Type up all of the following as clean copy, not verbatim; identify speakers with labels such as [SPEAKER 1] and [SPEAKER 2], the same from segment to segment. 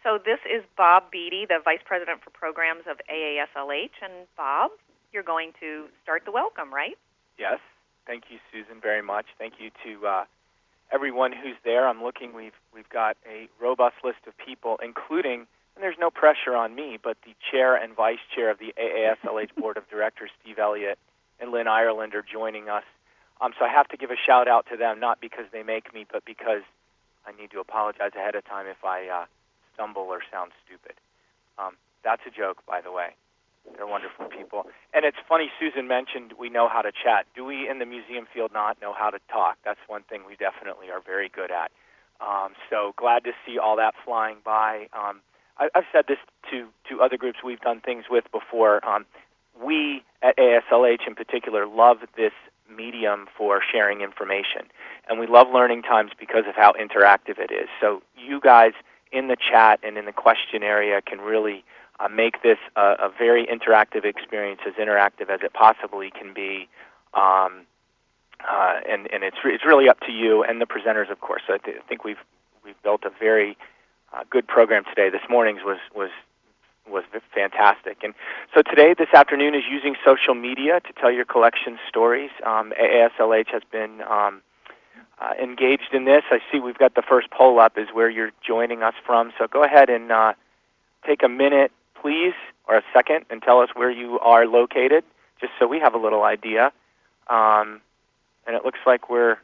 [SPEAKER 1] So this is Bob Beatty, the Vice President for Programs of AASLH. And Bob, you're going to start the welcome, right?
[SPEAKER 2] Yes. Thank you, Susan, very much. Thank you to everyone who's there. I'm looking. We've got a robust list of people, including, and there's no pressure on me, but the chair and vice chair of the AASLH Board of Directors, Steve Elliott and Lynn Ireland, are joining us. So I have to give a shout out to them, not because they make me, but because I need to apologize ahead of time if I stumble or sound stupid. That's a joke, by the way. They're wonderful people. And it's funny, Susan mentioned we know how to chat. Do we in the museum field not know how to talk? That's one thing we definitely are very good at. So glad to see all that flying by. I've said this to other groups we've done things with before. We at ASLH in particular love this medium for sharing information. And we love Learning Times because of how interactive it is. So you guys in the chat and in the question area can really make this a very interactive experience, as interactive as it possibly can be, and it's really up to you and the presenters, of course. So I think we've built a very good program today. This morning's was fantastic, and so this afternoon is using social media to tell your collection stories. AASLH has been engaged in this. I see we've got the first poll up is where you're joining us from. So go ahead and take a minute, please, or a second, and tell us where you are located, just so we have a little idea. And it looks like we're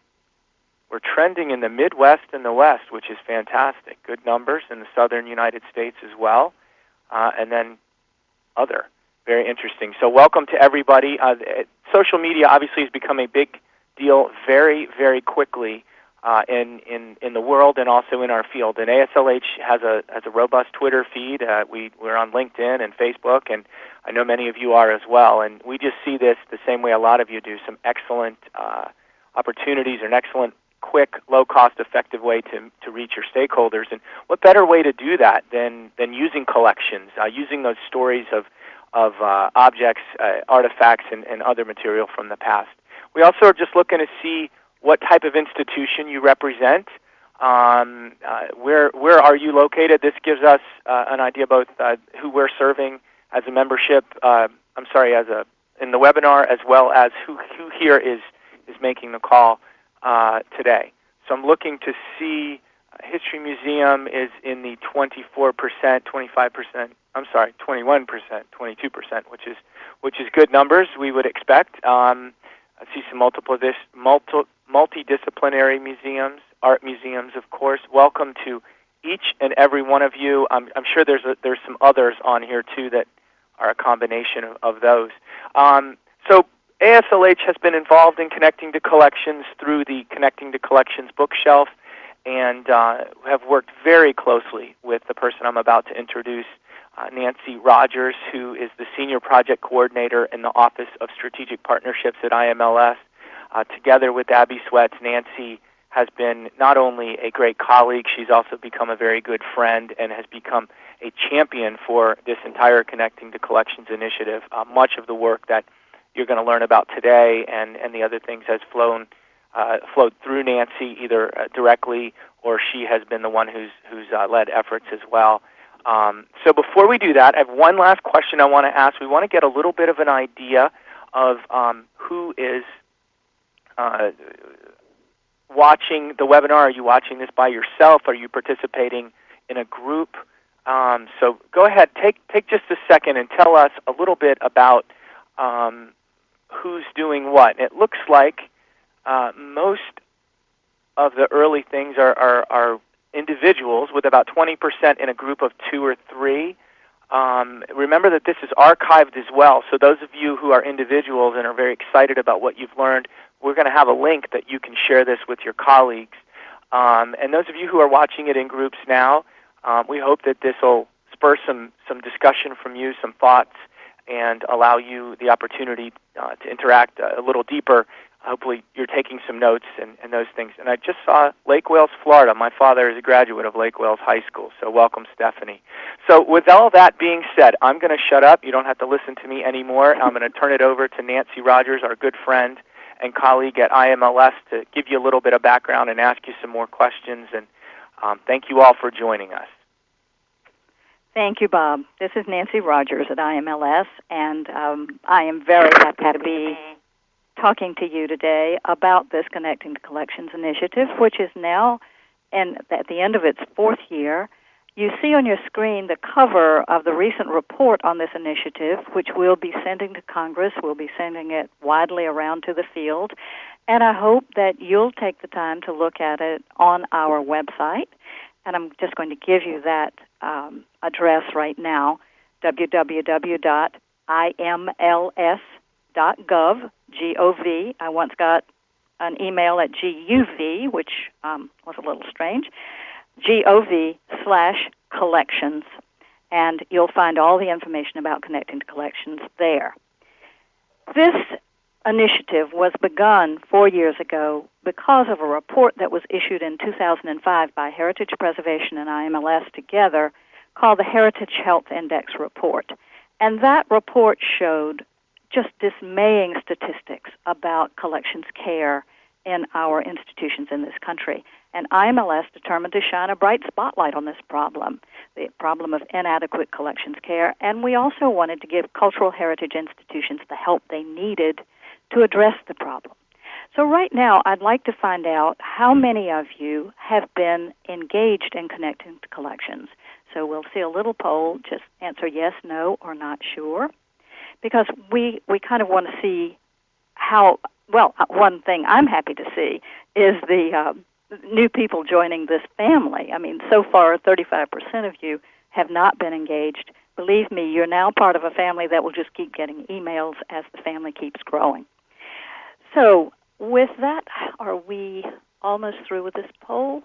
[SPEAKER 2] trending in the Midwest and the West, which is fantastic. Good numbers in the southern United States as well, and then other. Very interesting. So welcome to everybody. Social media obviously has become a big deal very, very quickly in the world and also in our field. And ASLH has a robust Twitter feed. We're on LinkedIn and Facebook, and I know many of you are as well. And we just see this the same way a lot of you do, some excellent opportunities, or an excellent, quick, low-cost, effective way to reach your stakeholders. And what better way to do that than using collections, using those stories of objects, artifacts, and other material from the past. We also are just looking to see what type of institution you represent. Where are you located? This gives us an idea both who we're serving as a membership. In the webinar, as well as who here is making the call today. So I'm looking to see History Museum is in the 24%, 25%. I'm sorry, 21%, 22%, which is good numbers we would expect. I see some multidisciplinary museums, art museums, of course. Welcome to each and every one of you. I'm sure there's some others on here too that are a combination of those. So ASLH has been involved in Connecting to Collections through the Connecting to Collections bookshelf, and have worked very closely with the person I'm about to introduce, Nancy Rogers, who is the Senior Project Coordinator in the Office of Strategic Partnerships at IMLS. Together with Abby Sweats, Nancy has been not only a great colleague, she's also become a very good friend and has become a champion for this entire Connecting to Collections initiative. Much of the work that you're going to learn about today and the other things has flowed through Nancy, either directly, or she has been the one who's led efforts as well. So before we do that, I have one last question I want to ask. We want to get a little bit of an idea of who is watching the webinar. Are you watching this by yourself? Are you participating in a group? So go ahead, take just a second and tell us a little bit about who's doing what. It looks like most of the early things are individuals, with about 20% in a group of 2 or 3. Remember that this is archived as well, so those of you who are individuals and are very excited about what you've learned, we're going to have a link that you can share this with your colleagues. And those of you who are watching it in groups now, we hope that this will spur some discussion from you, some thoughts, and allow you the opportunity to interact a little deeper. Hopefully you're taking some notes and those things. And I just saw Lake Wales, Florida. My father is a graduate of Lake Wales High School, so welcome, Stephanie. So with all that being said, I'm going to shut up. You don't have to listen to me anymore. I'm going to turn it over to Nancy Rogers, our good friend and colleague at IMLS, to give you a little bit of background and ask you some more questions. And thank you all for joining us.
[SPEAKER 3] Thank you, Bob. This is Nancy Rogers at IMLS, and I am very happy to be talking to you today about this Connecting to Collections initiative, which is now at the end of its fourth year. You see on your screen the cover of the recent report on this initiative, which we'll be sending to Congress. We'll be sending it widely around to the field, and I hope that you'll take the time to look at it on our website. And I'm just going to give you that address right now, www.imls.gov, G-O-V. I once got an email at GUV, which was a little strange, GOV/collections, and you'll find all the information about Connecting to Collections there. This initiative was begun 4 years ago because of a report that was issued in 2005 by Heritage Preservation and IMLS together called the Heritage Health Index Report. And that report showed just dismaying statistics about collections care in our institutions in this country. And IMLS determined to shine a bright spotlight on this problem, the problem of inadequate collections care, and we also wanted to give cultural heritage institutions the help they needed to address the problem. So right now, I'd like to find out how many of you have been engaged in Connecting to Collections. So we'll see a little poll, just answer yes, no, or not sure, because we kind of want to see how, well, one thing I'm happy to see is the new people joining this family. I mean, so far, 35% of you have not been engaged. Believe me, you're now part of a family that will just keep getting emails as the family keeps growing. So with that, are we almost through with this poll?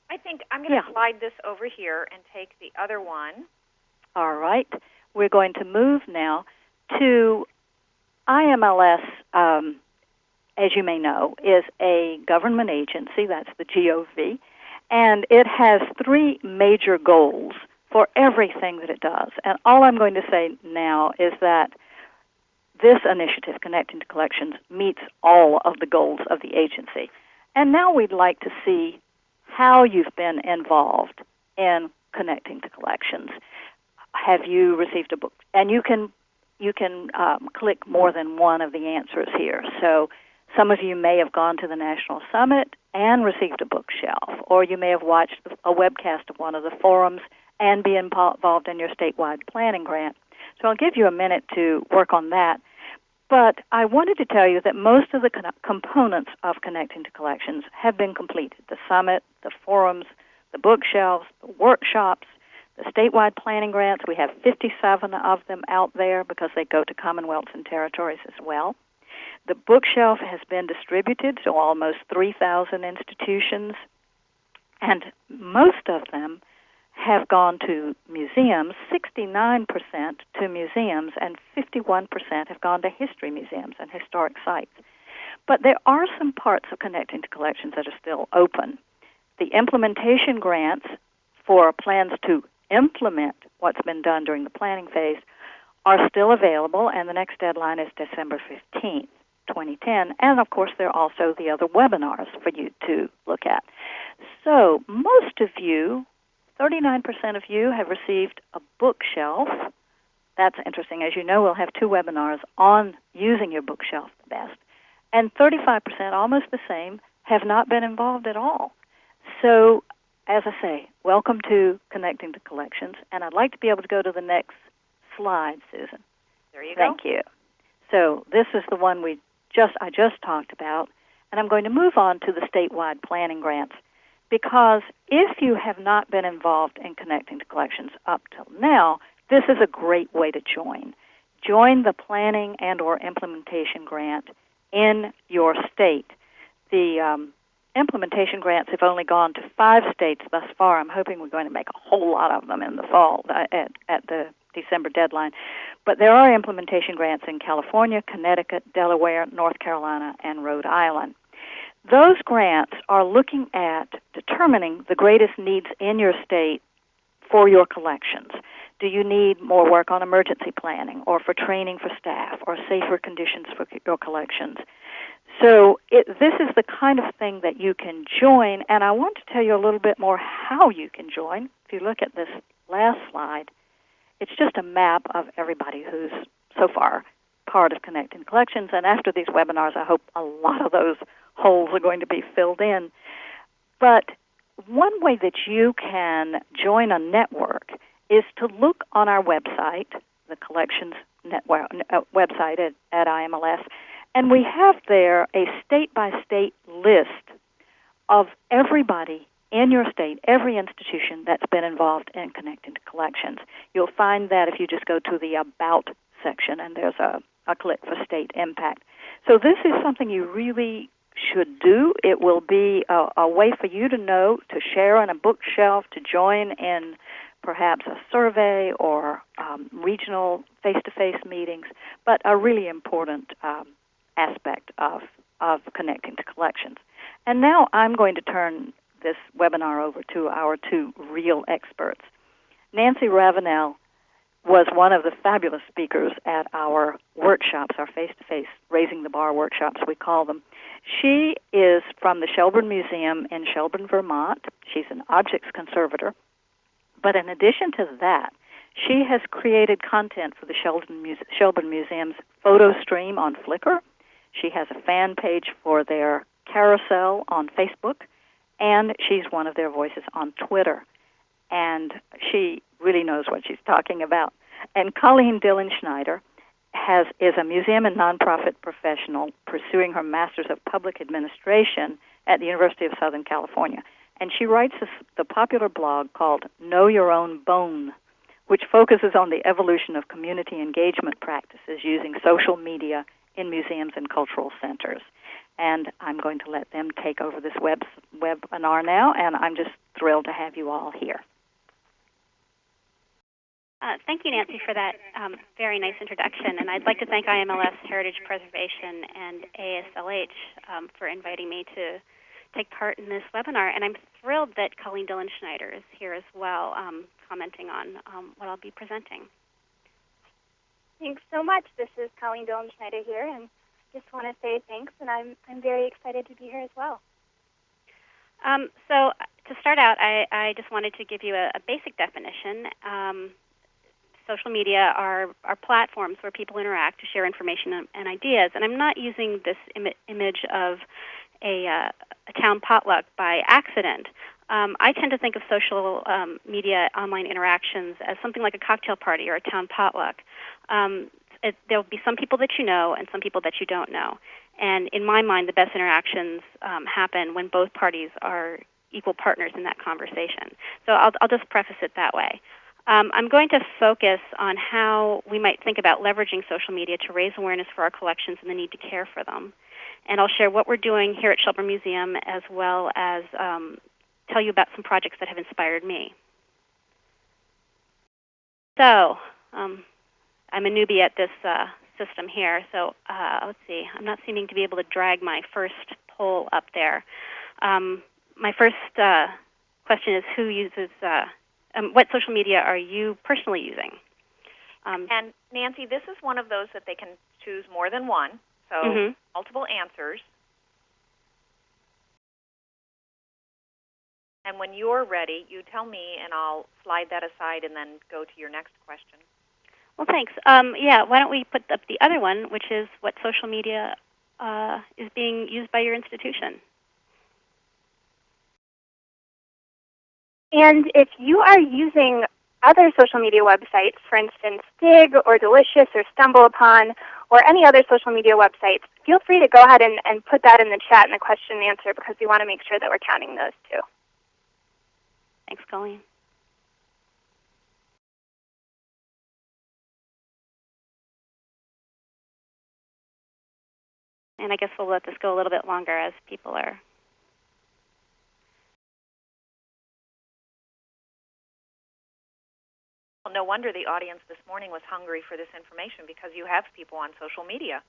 [SPEAKER 1] I think I'm going to slide this over here and take the other one.
[SPEAKER 3] All right. We're going to move now to IMLS, as you may know, is a government agency, that's the GOV, and it has three major goals for everything that it does. And all I'm going to say now is that this initiative, Connecting to Collections, meets all of the goals of the agency. And now we'd like to see how you've been involved in Connecting to Collections. Have you received a book? And you can click more than one of the answers here. So some of you may have gone to the National Summit and received a bookshelf, or you may have watched a webcast of one of the forums and be involved in your statewide planning grant. So I'll give you a minute to work on that. But I wanted to tell you that most of the components of Connecting to Collections have been completed. The summit, the forums, the bookshelves, the workshops, the statewide planning grants. We have 57 of them out there because they go to Commonwealths and territories as well. The bookshelf has been distributed to almost 3,000 institutions, and most of them have gone to museums, 69% to museums, and 51% have gone to history museums and historic sites. But there are some parts of Connecting to Collections that are still open. The implementation grants for plans to implement what's been done during the planning phase are still available, and the next deadline is December 15th, 2010. And, of course, there are also the other webinars for you to look at. So most of you, 39% of you, have received a bookshelf. That's interesting. As you know, we'll have two webinars on using your bookshelf the best. And 35%, almost the same, have not been involved at all. So, as I say, welcome to Connecting to Collections. And I'd like to be able to go to the next slide, Susan.
[SPEAKER 1] There you go.
[SPEAKER 3] Thank you. So this is the one I just talked about. And I'm going to move on to the statewide planning grants. Because if you have not been involved in Connecting to Collections up till now, this is a great way to join. Join the planning and or implementation grant in your state. The implementation grants have only gone to 5 states thus far. I'm hoping we're going to make a whole lot of them in the fall at the December deadline. But there are implementation grants in California, Connecticut, Delaware, North Carolina, and Rhode Island. Those grants are looking at determining the greatest needs in your state for your collections. Do you need more work on emergency planning or for training for staff or safer conditions for your collections? So this is the kind of thing that you can join, and I want to tell you a little bit more how you can join. If you look at this last slide, it's just a map of everybody who's so far part of Connecting Collections. And after these webinars, I hope a lot of those holes are going to be filled in. But one way that you can join a network is to look on our website, the Collections network, website at IMLS, and we have there a state-by-state list of everybody in your state, every institution that's been involved in Connecting to Collections. You'll find that if you just go to the About section, and there's a click for state impact. So this is something you really should do. It will be a way for you to know, to share on a bookshelf, to join in perhaps a survey or regional face-to-face meetings, but a really important aspect of Connecting to Collections. And now I'm going to turn this webinar over to our two real experts. Nancy Ravenel was one of the fabulous speakers at our workshops, our face-to-face Raising the Bar workshops, we call them. She is from the Shelburne Museum in Shelburne, Vermont. She's an objects conservator. But in addition to that, she has created content for the Shelburne Museum's photo stream on Flickr. She has a fan page for their carousel on Facebook, and she's one of their voices on Twitter. And she really knows what she's talking about. And Colleen Dillenschneider is a museum and nonprofit professional pursuing her Master's of Public Administration at the University of Southern California. And she writes the popular blog called Know Your Own Bone, which focuses on the evolution of community engagement practices using social media in museums and cultural centers. And I'm going to let them take over this webinar now, and I'm just thrilled to have you all here.
[SPEAKER 4] Thank you, Nancy, for that very nice introduction. And I'd like to thank IMLS Heritage Preservation and ASLH for inviting me to take part in this webinar. And I'm thrilled that Colleen Dillenschneider is here as well, commenting on what I'll be presenting.
[SPEAKER 5] Thanks so much. This is Colleen Dillenschneider here, and just want to say thanks, and I'm very excited to be here as well.
[SPEAKER 4] So to start out, I just wanted to give you a basic definition. Social media are platforms where people interact to share information and ideas. And I'm not using this image of a town potluck by accident. I tend to think of social media online interactions as something like a cocktail party or a town potluck. There'll be some people that you know and some people that you don't know. And in my mind, the best interactions happen when both parties are equal partners in that conversation. So I'll just preface it that way. I'm going to focus on how we might think about leveraging social media to raise awareness for our collections and the need to care for them. And I'll share what we're doing here at Shelburne Museum, as well as tell you about some projects that have inspired me. So I'm a newbie at this system here, so let's see. I'm not seeming to be able to drag my first poll up there. My first question is, who uses what social media are you personally using?
[SPEAKER 1] And Nancy, this is one of those that they can choose more than one, so multiple answers. And when you're ready, you tell me, and I'll slide that aside and then go to your next question.
[SPEAKER 4] Well, thanks. Yeah, why don't we put up the other one, which is what social media is being used by your institution?
[SPEAKER 5] And if you are using other social media websites, for instance, Dig or Delicious or Stumble Upon or any other social media websites, feel free to go ahead and put that in the chat in the question and answer, because we want to make sure that we're counting those too.
[SPEAKER 4] Thanks, Colleen. And I guess we'll let this go a little bit longer as people are.
[SPEAKER 1] Well, no wonder the audience this morning was hungry for this information, because you have people on social media.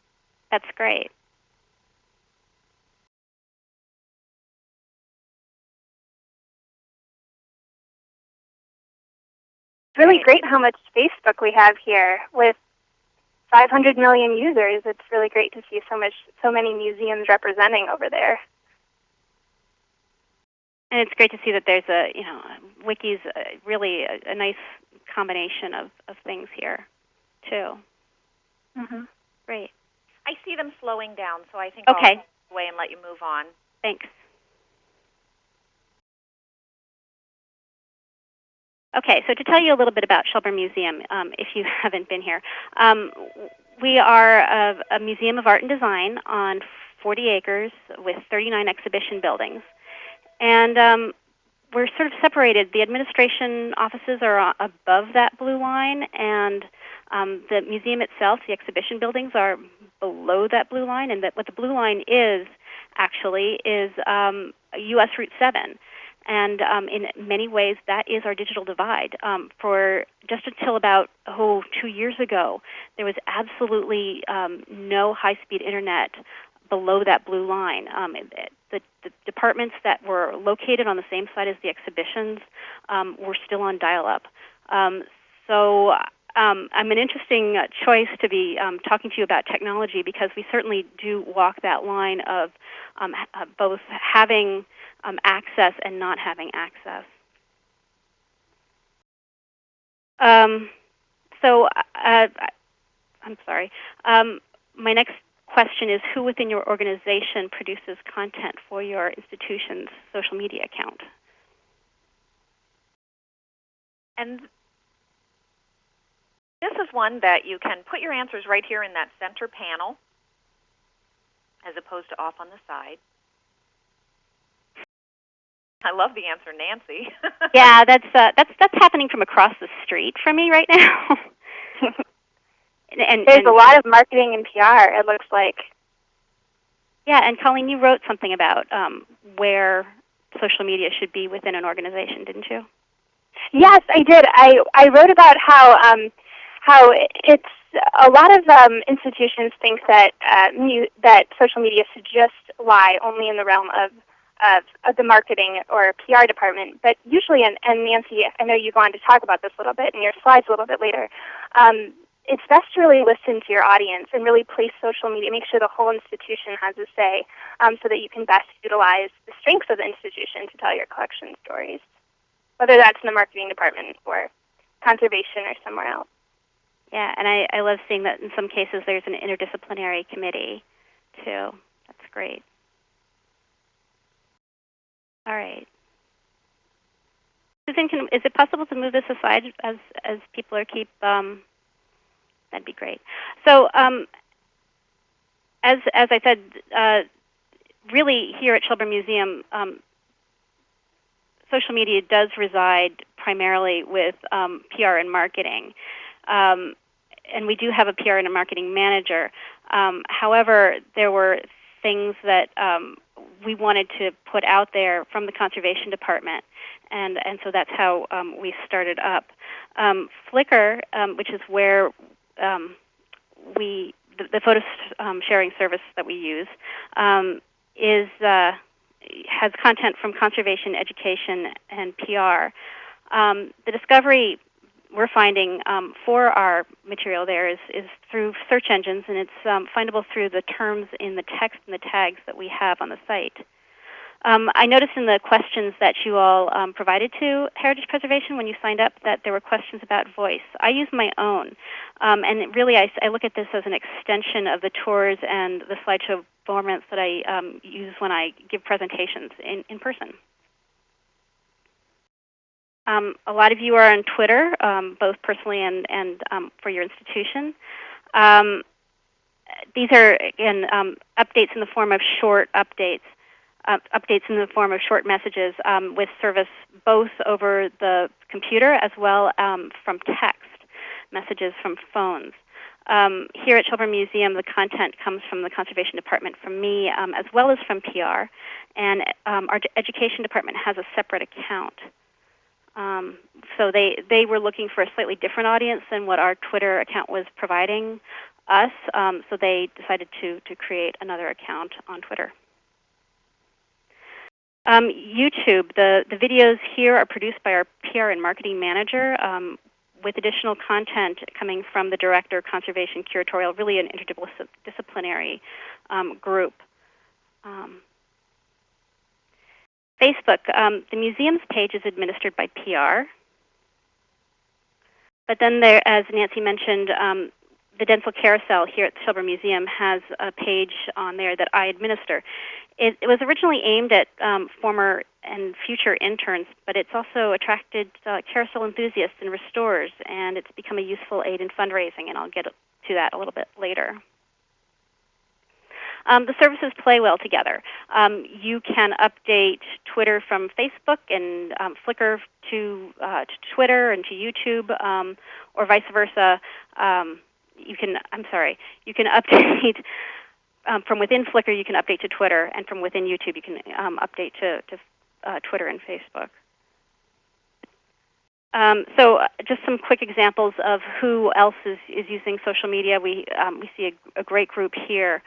[SPEAKER 4] That's great.
[SPEAKER 5] It's really great how much Facebook we have here. With 500 million users, it's really great to see so many museums representing over there.
[SPEAKER 4] And it's great to see that there's a, Wiki's really a nice combination of things here, too.
[SPEAKER 5] Mm-hmm.
[SPEAKER 4] Great.
[SPEAKER 1] I see them slowing down, so I think
[SPEAKER 4] Okay.
[SPEAKER 1] I'll step away and let you move on.
[SPEAKER 4] Thanks. Okay, so to tell you a little bit about Shelburne Museum, if you haven't been here, we are a museum of art and design on 40 acres with 39 exhibition buildings. And we're sort of separated. The administration offices are above that blue line, and the museum itself, the exhibition buildings, are below that blue line. And what the blue line is, actually, is U.S. Route 7. And in many ways, that is our digital divide. For just until about 2 years ago, there was absolutely no high-speed internet below that blue line. The departments that were located on the same side as the exhibitions were still on dial-up. So I'm an interesting choice to be talking to you about technology, because we certainly do walk that line of both having access and not having access. I'm sorry. My next question is, who within your organization produces content for your institution's social media account?
[SPEAKER 1] And this is one that you can put your answers right here in that center panel, as opposed to off on the side. I love the answer, Nancy.
[SPEAKER 4] Yeah, that's happening from across the street from me right now.
[SPEAKER 5] There's a lot of marketing and PR, it looks like.
[SPEAKER 4] Yeah, and Colleen, you wrote something about where social media should be within an organization, didn't you?
[SPEAKER 5] Yes, I did. I wrote about how it's a lot of institutions think that that social media should just lie only in the realm of the marketing or PR department. But usually, and Nancy, I know you go on to talk about this a little bit in your slides a little bit later, it's best to really listen to your audience and really place social media, make sure the whole institution has a say, so that you can best utilize the strengths of the institution to tell your collection stories, whether that's in the marketing department or conservation or somewhere else.
[SPEAKER 4] Yeah, and I love seeing that in some cases there's an interdisciplinary committee, too. That's great. All right. Susan, is it possible to move this aside as people are that'd be great. So as I said, really here at Shelburne Museum, social media does reside primarily with PR and marketing. And we do have a PR and a marketing manager. However, there were things that we wanted to put out there from the conservation department, and so that's how we started up. Flickr, which is where the photo sharing service that we use, has content from conservation, education, and PR. The discovery we're finding for our material there is through search engines, and it's findable through the terms in the text and the tags that we have on the site. I noticed in the questions that you all provided to Heritage Preservation when you signed up that there were questions about voice. I use my own, and really I look at this as an extension of the tours and the slideshow formats that I use when I give presentations in person. A lot of you are on Twitter, both personally and for your institution. These are, again, updates in the form of short updates. Updates in the form of short messages with service both over the computer as well from text messages from phones. Here at Shelburne Museum, the content comes from the Conservation Department, from me, as well as from PR. And our Education Department has a separate account. So they were looking for a slightly different audience than what our Twitter account was providing us. So they decided to create another account on Twitter. YouTube, the videos here are produced by our PR and marketing manager with additional content coming from the director, conservation, curatorial, really an interdisciplinary group. Facebook, the museum's page is administered by PR. But then there, as Nancy mentioned, the Dental Carousel here at the Shelburne Museum has a page on there that I administer. It was originally aimed at former and future interns, but it's also attracted carousel enthusiasts and restorers, and it's become a useful aid in fundraising, and I'll get to that a little bit later. The services play well together. You can update Twitter from Facebook and Flickr to Twitter and to YouTube, or vice versa. You can update from within Flickr. You can update to Twitter, and from within YouTube, you can update to Twitter and Facebook. So just some quick examples of who else is using social media. We see a great group here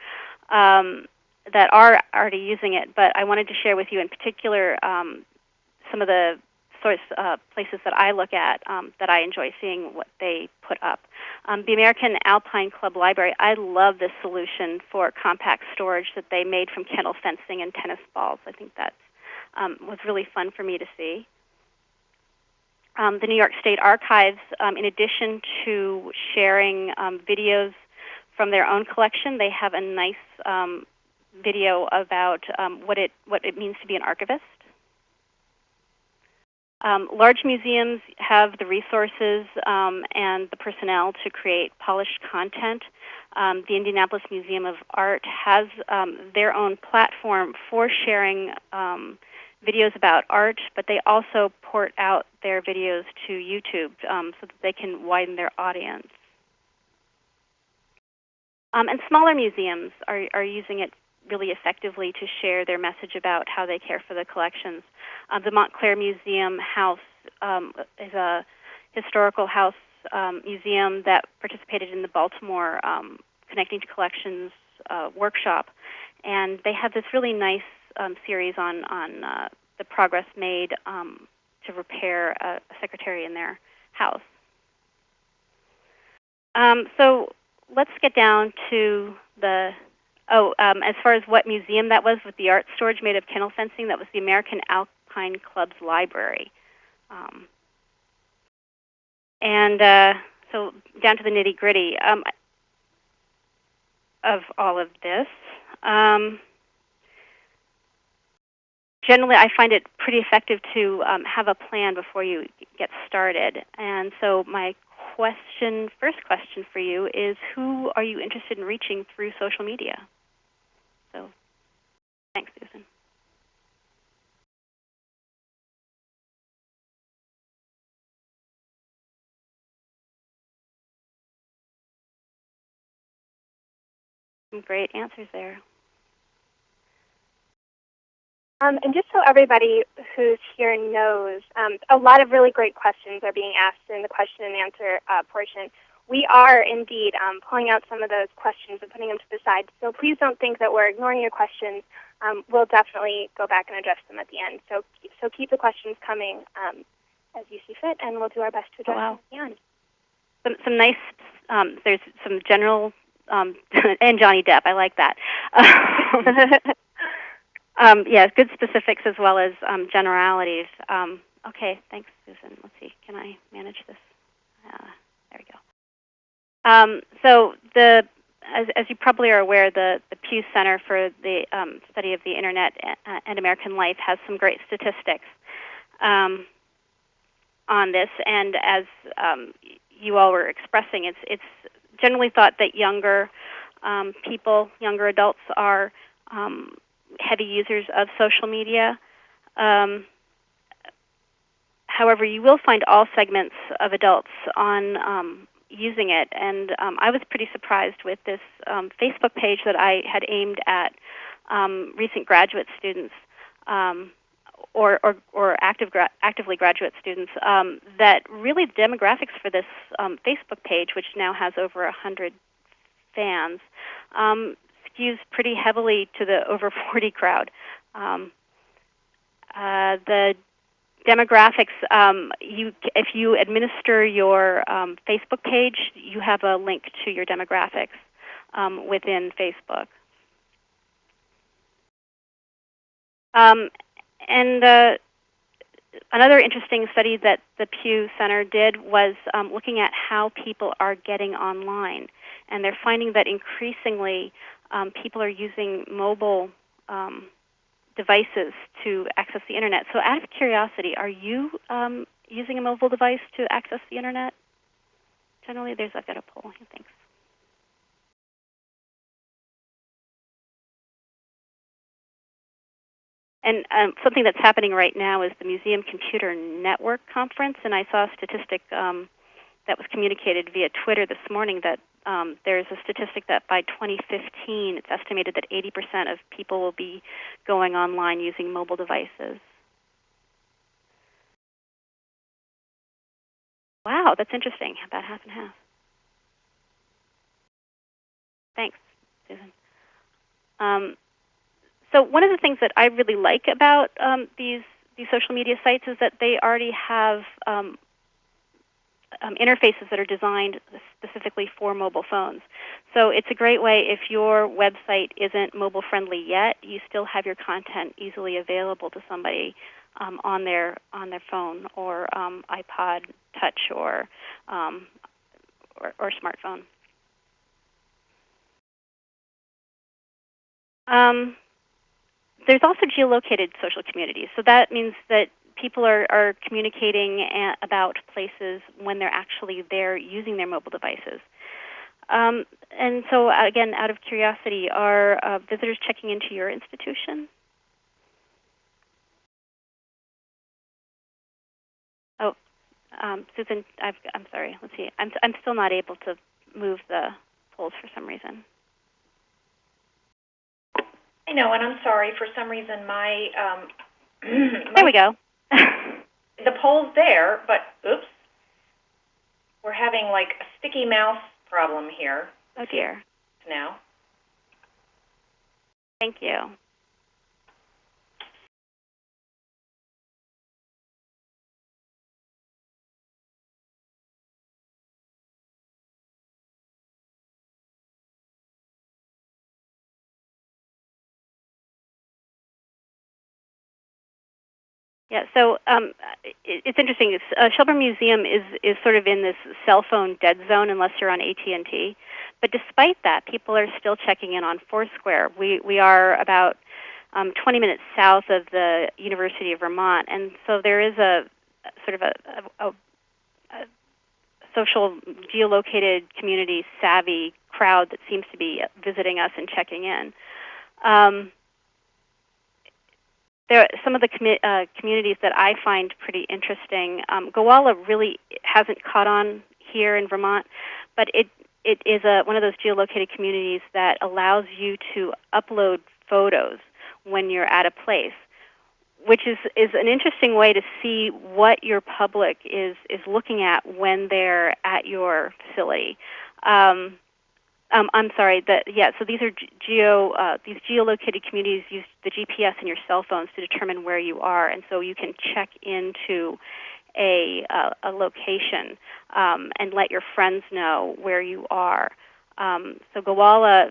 [SPEAKER 4] that are already using it, but I wanted to share with you in particular some of the places that I look at that I enjoy seeing what they put up. The American Alpine Club Library, I love this solution for compact storage that they made from kennel fencing and tennis balls. I think that was really fun for me to see. The New York State Archives, in addition to sharing videos from their own collection, they have a nice video about what it means to be an archivist. Large museums have the resources and the personnel to create polished content. The Indianapolis Museum of Art has their own platform for sharing videos about art, but they also port out their videos to YouTube so that they can widen their audience. And smaller museums are using it really effectively to share their message about how they care for the collections. The Montclair Museum House is a historical house museum that participated in the Baltimore Connecting to Collections workshop, and they have this really nice series on the progress made to repair a secretary in their house. So let's get down to the, as far as what museum that was with the art storage made of kennel fencing, that was the American Alpine Club's library. So down to the nitty-gritty of all of this. Generally, I find it pretty effective to have a plan before you get started. And so my first question for you is, who are you interested in reaching through social media? So thanks, Susan. Some great answers there.
[SPEAKER 5] And just so everybody who's here knows, a lot of really great questions are being asked in the question and answer portion. We are indeed pulling out some of those questions and putting them to the side. So please don't think that we're ignoring your questions. We'll definitely go back and address them at the end. So keep the questions coming as you see fit, and we'll do our best to address them at the end.
[SPEAKER 4] Some nice, there's some general, and Johnny Depp, I like that. Yeah, good specifics as well as generalities. Okay, thanks, Susan. Let's see, can I manage this? There we go. So as you probably are aware, the Pew Center for the Study of the Internet and American Life has some great statistics on this, and as you all were expressing, it's generally thought that younger younger adults are heavy users of social media. However, you will find all segments of adults on using it, and I was pretty surprised with this Facebook page that I had aimed at recent graduate students or actively graduate students. That really the demographics for this Facebook page, which now has over 100 fans, skews pretty heavily to the over 40 crowd. The demographics, if you administer your Facebook page, you have a link to your demographics within Facebook. Another interesting study that the Pew Center did was looking at how people are getting online. And they're finding that increasingly people are using mobile devices to access the Internet. So out of curiosity, are you using a mobile device to access the Internet? Generally, I've got a poll. Thanks. And something that's happening right now is the Museum Computer Network Conference, and I saw a statistic that was communicated via Twitter this morning that there's a statistic that by 2015, it's estimated that 80% of people will be going online using mobile devices. Wow, that's interesting. About half and half. Thanks, Susan. So one of the things that I really like about these social media sites is that they already have interfaces that are designed specifically for mobile phones. So it's a great way if your website isn't mobile friendly yet, you still have your content easily available to somebody on their phone or iPod Touch or smartphone. There's also geolocated social communities. So that means that people are communicating about places when they're actually there using their mobile devices. And so, again, out of curiosity, are visitors checking into your institution? Oh, Susan, I'm sorry. Let's see. I'm still not able to move the polls for some reason.
[SPEAKER 1] I know, and I'm sorry. For some reason, my
[SPEAKER 4] there we go.
[SPEAKER 1] The poll's there, but oops, we're having like a sticky mouse problem here.
[SPEAKER 4] Oh dear.
[SPEAKER 1] Now.
[SPEAKER 4] Thank you. Yeah, so it's interesting. Shelburne Museum is sort of in this cell phone dead zone unless you're on AT&T. But despite that, people are still checking in on Foursquare. We are about 20 minutes south of the University of Vermont, and so there is a sort of a social geolocated community savvy crowd that seems to be visiting us and checking in. There are some of the communities that I find pretty interesting. Gowalla really hasn't caught on here in Vermont, but it is one of those geolocated communities that allows you to upload photos when you're at a place, which is an interesting way to see what your public is looking at when they're at your facility. I'm sorry. So these are these geolocated communities use the GPS in your cell phones to determine where you are, and so you can check into a location and let your friends know where you are. So Gowalla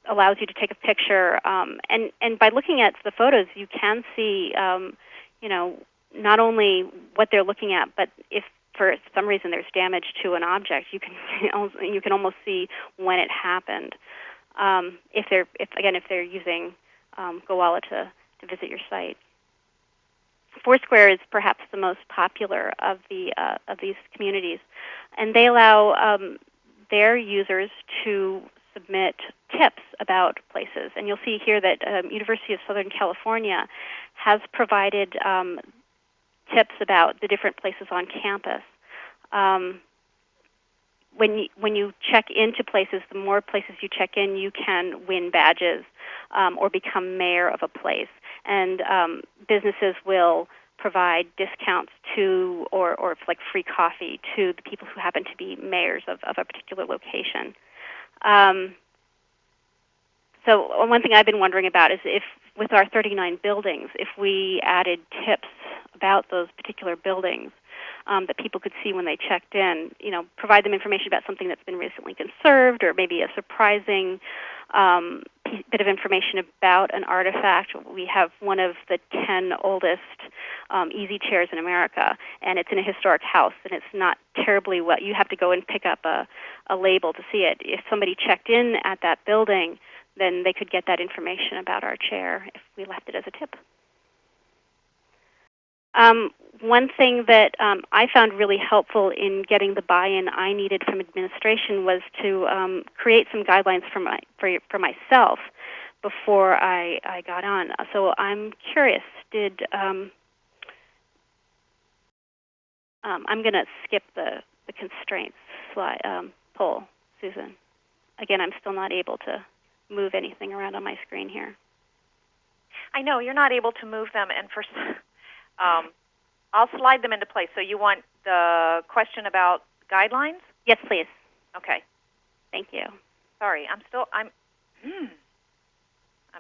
[SPEAKER 4] allows you to take a picture, and by looking at the photos, you can see, not only what they're looking at, but if for some reason there's damage to an object, you can almost see when it happened. If they're using Gowalla to visit your site. Foursquare is perhaps the most popular of these communities, and they allow their users to submit tips about places. And you'll see here that University of Southern California has provided tips about the different places on campus. When you check into places, the more places you check in, you can win badges or become mayor of a place. And businesses will provide discounts to, or like free coffee to the people who happen to be mayors of a particular location. So one thing I've been wondering about is if, with our 39 buildings, if we added tips about those particular buildings that people could see when they checked in, provide them information about something that's been recently conserved or maybe a surprising piece bit of information about an artifact. We have one of the 10 oldest easy chairs in America, and it's in a historic house, and it's not terribly well. You have to go and pick up a label to see it. If somebody checked in at that building, then they could get that information about our chair if we left it as a tip. One thing that I found really helpful in getting the buy-in I needed from administration was to create some guidelines for myself before I got on. So I'm curious, I'm going to skip the constraints slide, poll, Susan. Again, I'm still not able to move anything around on my screen here.
[SPEAKER 1] I know you're not able to move them, and I'll slide them into place. So you want the question about guidelines?
[SPEAKER 4] Yes, please.
[SPEAKER 1] Okay.
[SPEAKER 4] Thank you.
[SPEAKER 1] Sorry, I'm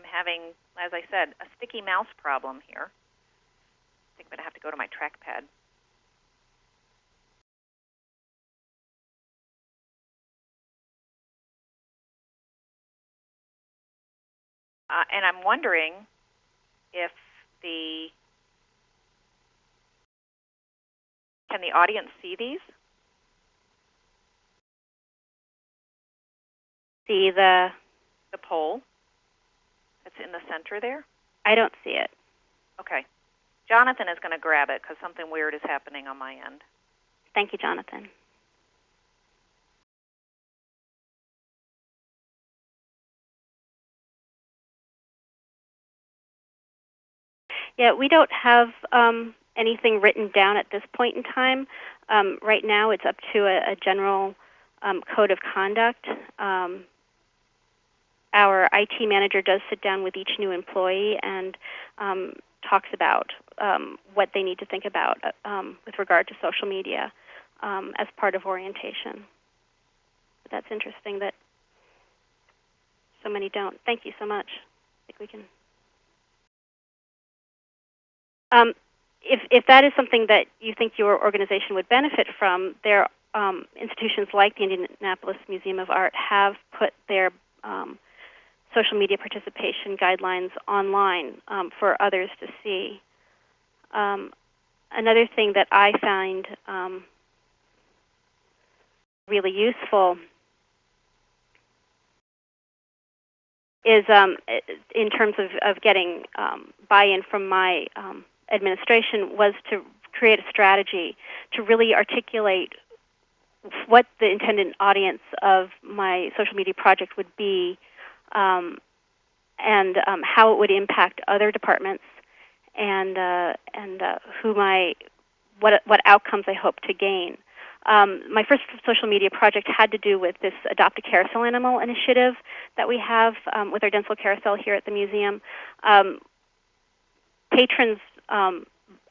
[SPEAKER 1] having, as I said, a sticky mouse problem here. I think I'm going to have to go to my trackpad. And I'm wondering if can the audience see these?
[SPEAKER 4] See the
[SPEAKER 1] poll that's in the center there?
[SPEAKER 4] I don't see it.
[SPEAKER 1] Okay. Jonathan is going to grab it because something weird is happening on my end.
[SPEAKER 4] Thank you, Jonathan. Yeah, we don't have anything written down at this point in time. Right now it's up to a general code of conduct. Our IT manager does sit down with each new employee and talks about what they need to think about with regard to social media as part of orientation. But that's interesting that so many don't. Thank you so much. I think we can. If that is something that you think your organization would benefit from, there institutions like the Indianapolis Museum of Art have put their social media participation guidelines online for others to see. Another thing that I find really useful is in terms of getting buy-in from my administration was to create a strategy to really articulate what the intended audience of my social media project would be, and how it would impact other departments, and what outcomes I hope to gain. My first social media project had to do with this Adopt a Carousel Animal initiative that we have with our dental carousel here at the museum. Patrons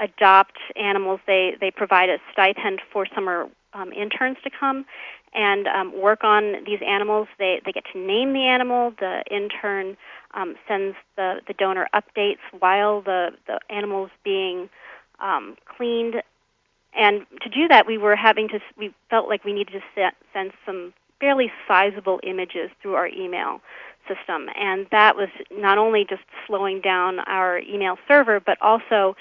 [SPEAKER 4] adopt animals. They provide a stipend for summer interns to come and work on these animals. They get to name the animal. The intern sends the donor updates while the animal's being cleaned. And to do that, we felt like we needed to send some fairly sizable images through our email system. And that was not only just slowing down our email server, but also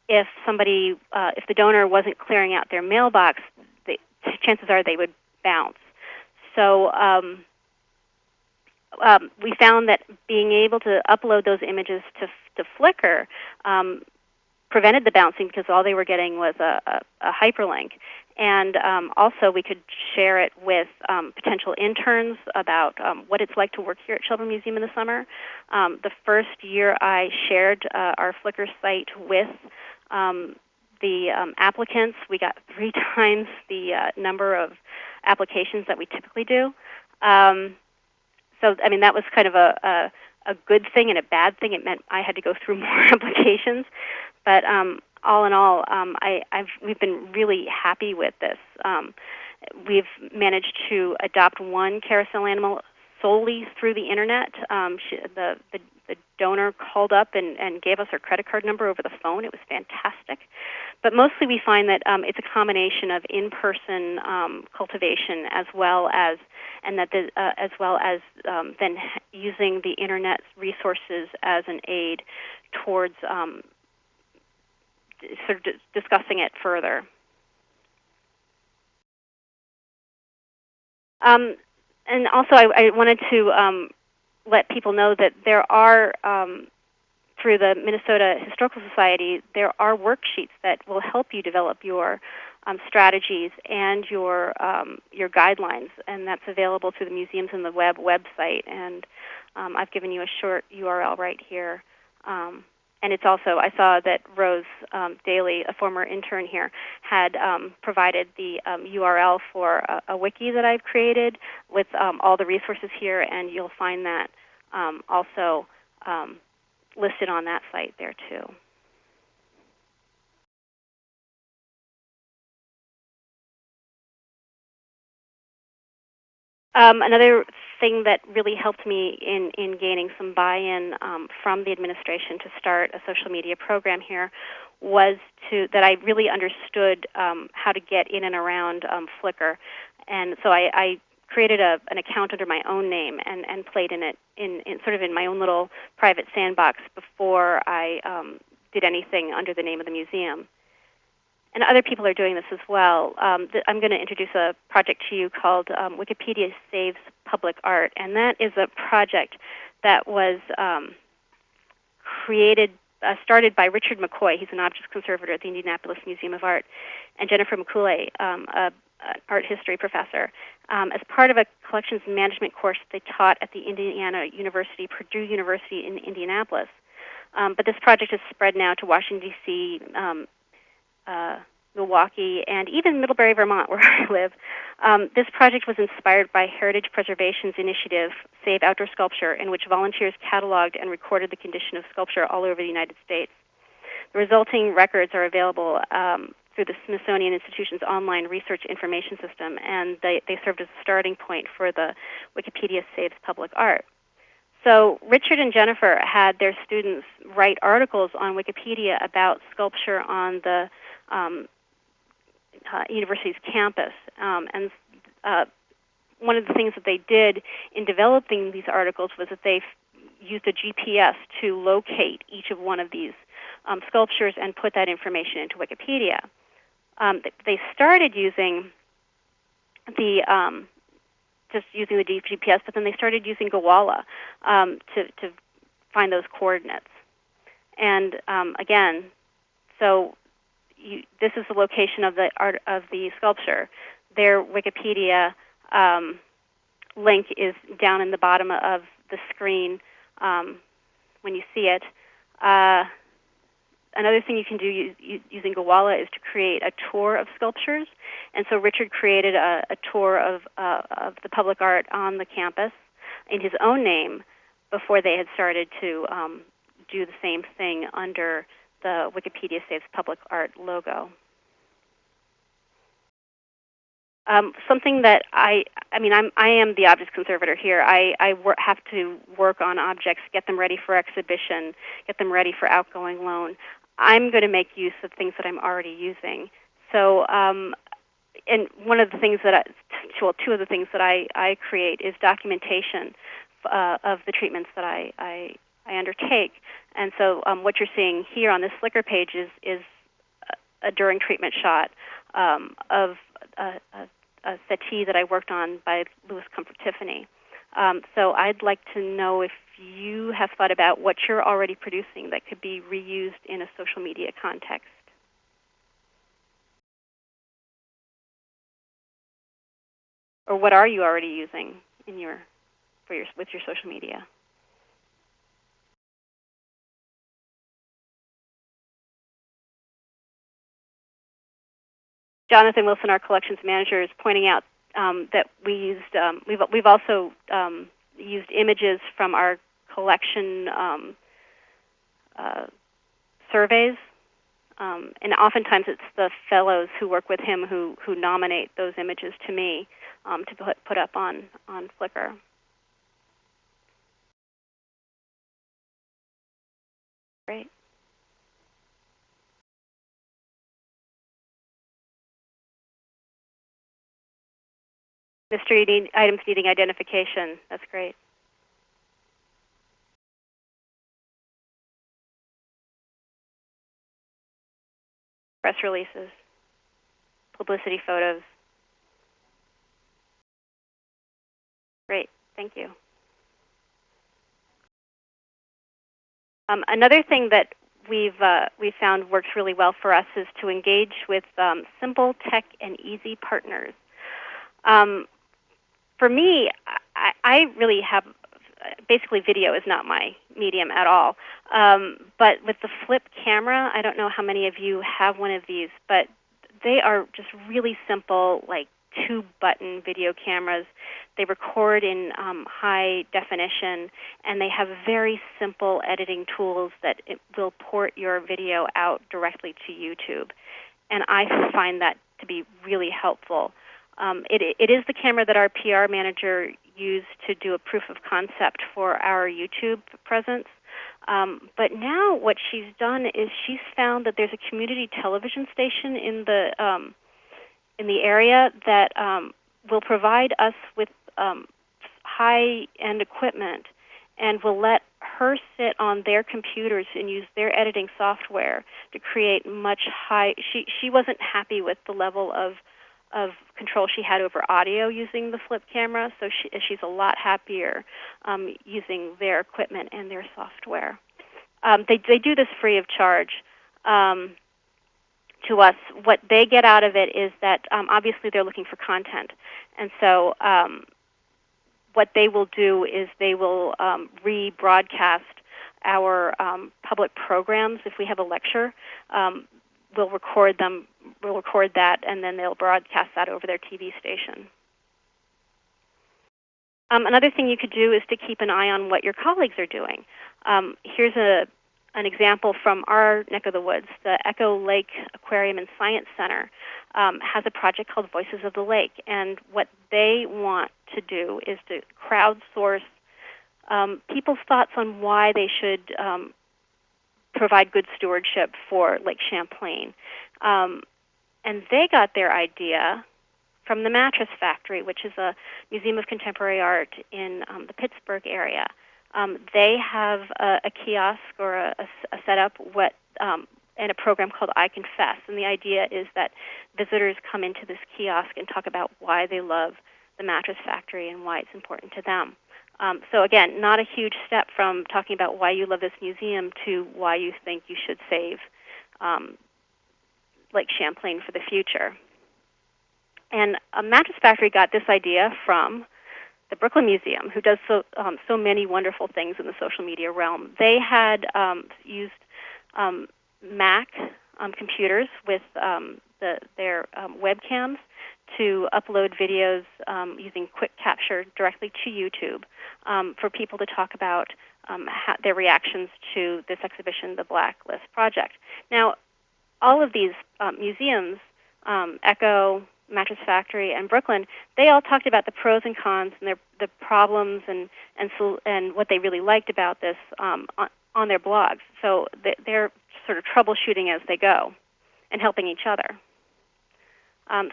[SPEAKER 4] if the donor wasn't clearing out their mailbox, chances are they would bounce. So we found that being able to upload those images to Flickr prevented the bouncing because all they were getting was a hyperlink. And also we could share it with potential interns about what it's like to work here at Children's Museum in the summer. The first year I shared our Flickr site with the applicants, we got 3 times the number of applications that we typically do. So, I mean, that was kind of a good thing and a bad thing. It meant I had to go through more applications. But all in all, we've been really happy with this. We've managed to adopt one carousel animal solely through the internet. The donor called up and gave us her credit card number over the phone. It was fantastic. But mostly we find that it's a combination of in-person cultivation as well as then using the internet resources as an aid towards sort of discussing it further. And also, I wanted to let people know that there are, through the Minnesota Historical Society, there are worksheets that will help you develop your strategies and your guidelines, and that's available through the Museums on the Web website. And I've given you a short URL right here. And it's also, I saw that Rose Daly, a former intern here, had provided the URL for a wiki that I've created with all the resources here, and you'll find that also listed on that site there too. Another thing that really helped me in gaining some buy-in from the administration to start a social media program here was that I really understood how to get in and around Flickr. And so I created an account under my own name and played in it in sort of in my own little private sandbox before I did anything under the name of the museum. And other people are doing this as well. I'm going to introduce a project to you called Wikipedia Saves Public Art, and that is a project that was started by Richard McCoy. He's an objects conservator at the Indianapolis Museum of Art, and Jennifer McCooley, an art history professor, as part of a collections management course they taught at the Indiana University, Purdue University in Indianapolis. But this project has spread now to Washington, D.C., Milwaukee, and even Middlebury, Vermont, where I live. This project was inspired by Heritage Preservation's initiative, Save Outdoor Sculpture, in which volunteers cataloged and recorded the condition of sculpture all over the United States. The resulting records are available through the Smithsonian Institution's online research information system, and they served as a starting point for the Wikipedia Saves Public Art. So Richard and Jennifer had their students write articles on Wikipedia about sculpture on the university's campus. And one of the things that they did in developing these articles was that they used a GPS to locate each of one of these sculptures and put that information into Wikipedia. They started using just using the GPS, but then they started using Gowalla to find those coordinates. And again, so this is the location of the art of the sculpture. Their Wikipedia link is down in the bottom of the screen when you see it. Another thing you can do using Gowalla is to create a tour of sculptures. And so Richard created a tour of the public art on the campus in his own name before they had started to do the same thing under the Wikipedia Saves Public Art logo. Something that I am the objects conservator here. I have to work on objects, get them ready for exhibition, get them ready for outgoing loan. I'm going to make use of things that I'm already using. So, and one of the things that two of the things that I create is documentation of the treatments that I undertake. And so what you're seeing here on this Flickr page is a during treatment shot of a settee that I worked on by Louis Comfort Tiffany. So I'd like to know if you have thought about what you're already producing that could be reused in a social media context. Or what are you already using in with your social media? Jonathan Wilson, our collections manager, is pointing out that we used we've also used images from our collection surveys, and oftentimes it's the fellows who work with him who nominate those images to me to put up on Flickr. Great. Mystery items needing identification. That's great. Press releases, publicity photos. Great. Thank you. Another thing that we've found works really well for us is to engage with simple, tech, and easy partners. For me, I really have basically video is not my medium at all. But with the flip camera, I don't know how many of you have one of these, but they are just really simple, like 2-button video cameras. They record in high definition, and they have very simple editing tools that it will port your video out directly to YouTube. And I find that to be really helpful. It is the camera that our PR manager used to do a proof of concept for our YouTube presence. But now what she's done is she's found that there's a community television station in the area that will provide us with high-end equipment and will let her sit on their computers and use their editing software to create much high. She wasn't happy with the level of control she had over audio using the flip camera, so she's a lot happier using their equipment and their software. They do this free of charge to us. What they get out of it is that obviously they're looking for content, and so what they will do is they will rebroadcast our public programs. If we have a lecture, we'll record them. We'll record that, and then they'll broadcast that over their TV station. Another thing you could do is to keep an eye on what your colleagues are doing. Here's an example from our neck of the woods. The Echo Lake Aquarium and Science Center has a project called Voices of the Lake, and what they want to do is to crowdsource people's thoughts on why they should provide good stewardship for Lake Champlain. And they got their idea from the Mattress Factory, which is a museum of contemporary art in the Pittsburgh area. They have a kiosk or a setup and a program called I Confess. And the idea is that visitors come into this kiosk and talk about why they love the Mattress Factory and why it's important to them. So again, not a huge step from talking about why you love this museum to why you think you should save Lake Champlain for the future. And Mattress Factory got this idea from the Brooklyn Museum, who does so many wonderful things in the social media realm. They had used Mac computers with their webcams to upload videos using quick capture directly to YouTube for people to talk about their reactions to this exhibition, the Blacklist Project. Now, all of these museums, Echo, Mattress Factory, and Brooklyn, they all talked about the pros and cons and the problems and what they really liked about this on their blogs. So they're sort of troubleshooting as they go and helping each other.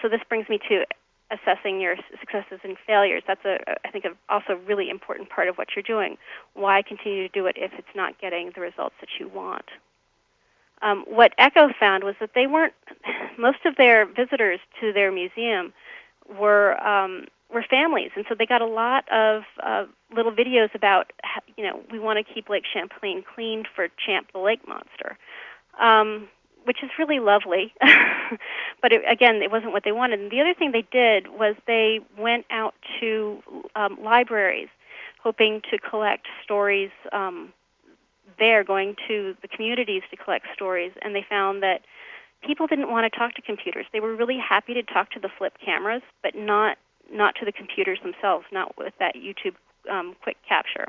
[SPEAKER 4] So this brings me to assessing your successes and failures. That's, I think, also a really important part of what you're doing. Why continue to do it if it's not getting the results that you want? What Echo found was that most of their visitors to their museum were families, and so they got a lot of little videos about, we want to keep Lake Champlain clean for Champ the lake monster, which is really lovely. But again, it wasn't what they wanted. And the other thing they did was they went out to libraries, hoping to collect stories there, going to the communities to collect stories, and they found that people didn't want to talk to computers. They were really happy to talk to the flip cameras, but not to the computers themselves, not with that YouTube quick capture.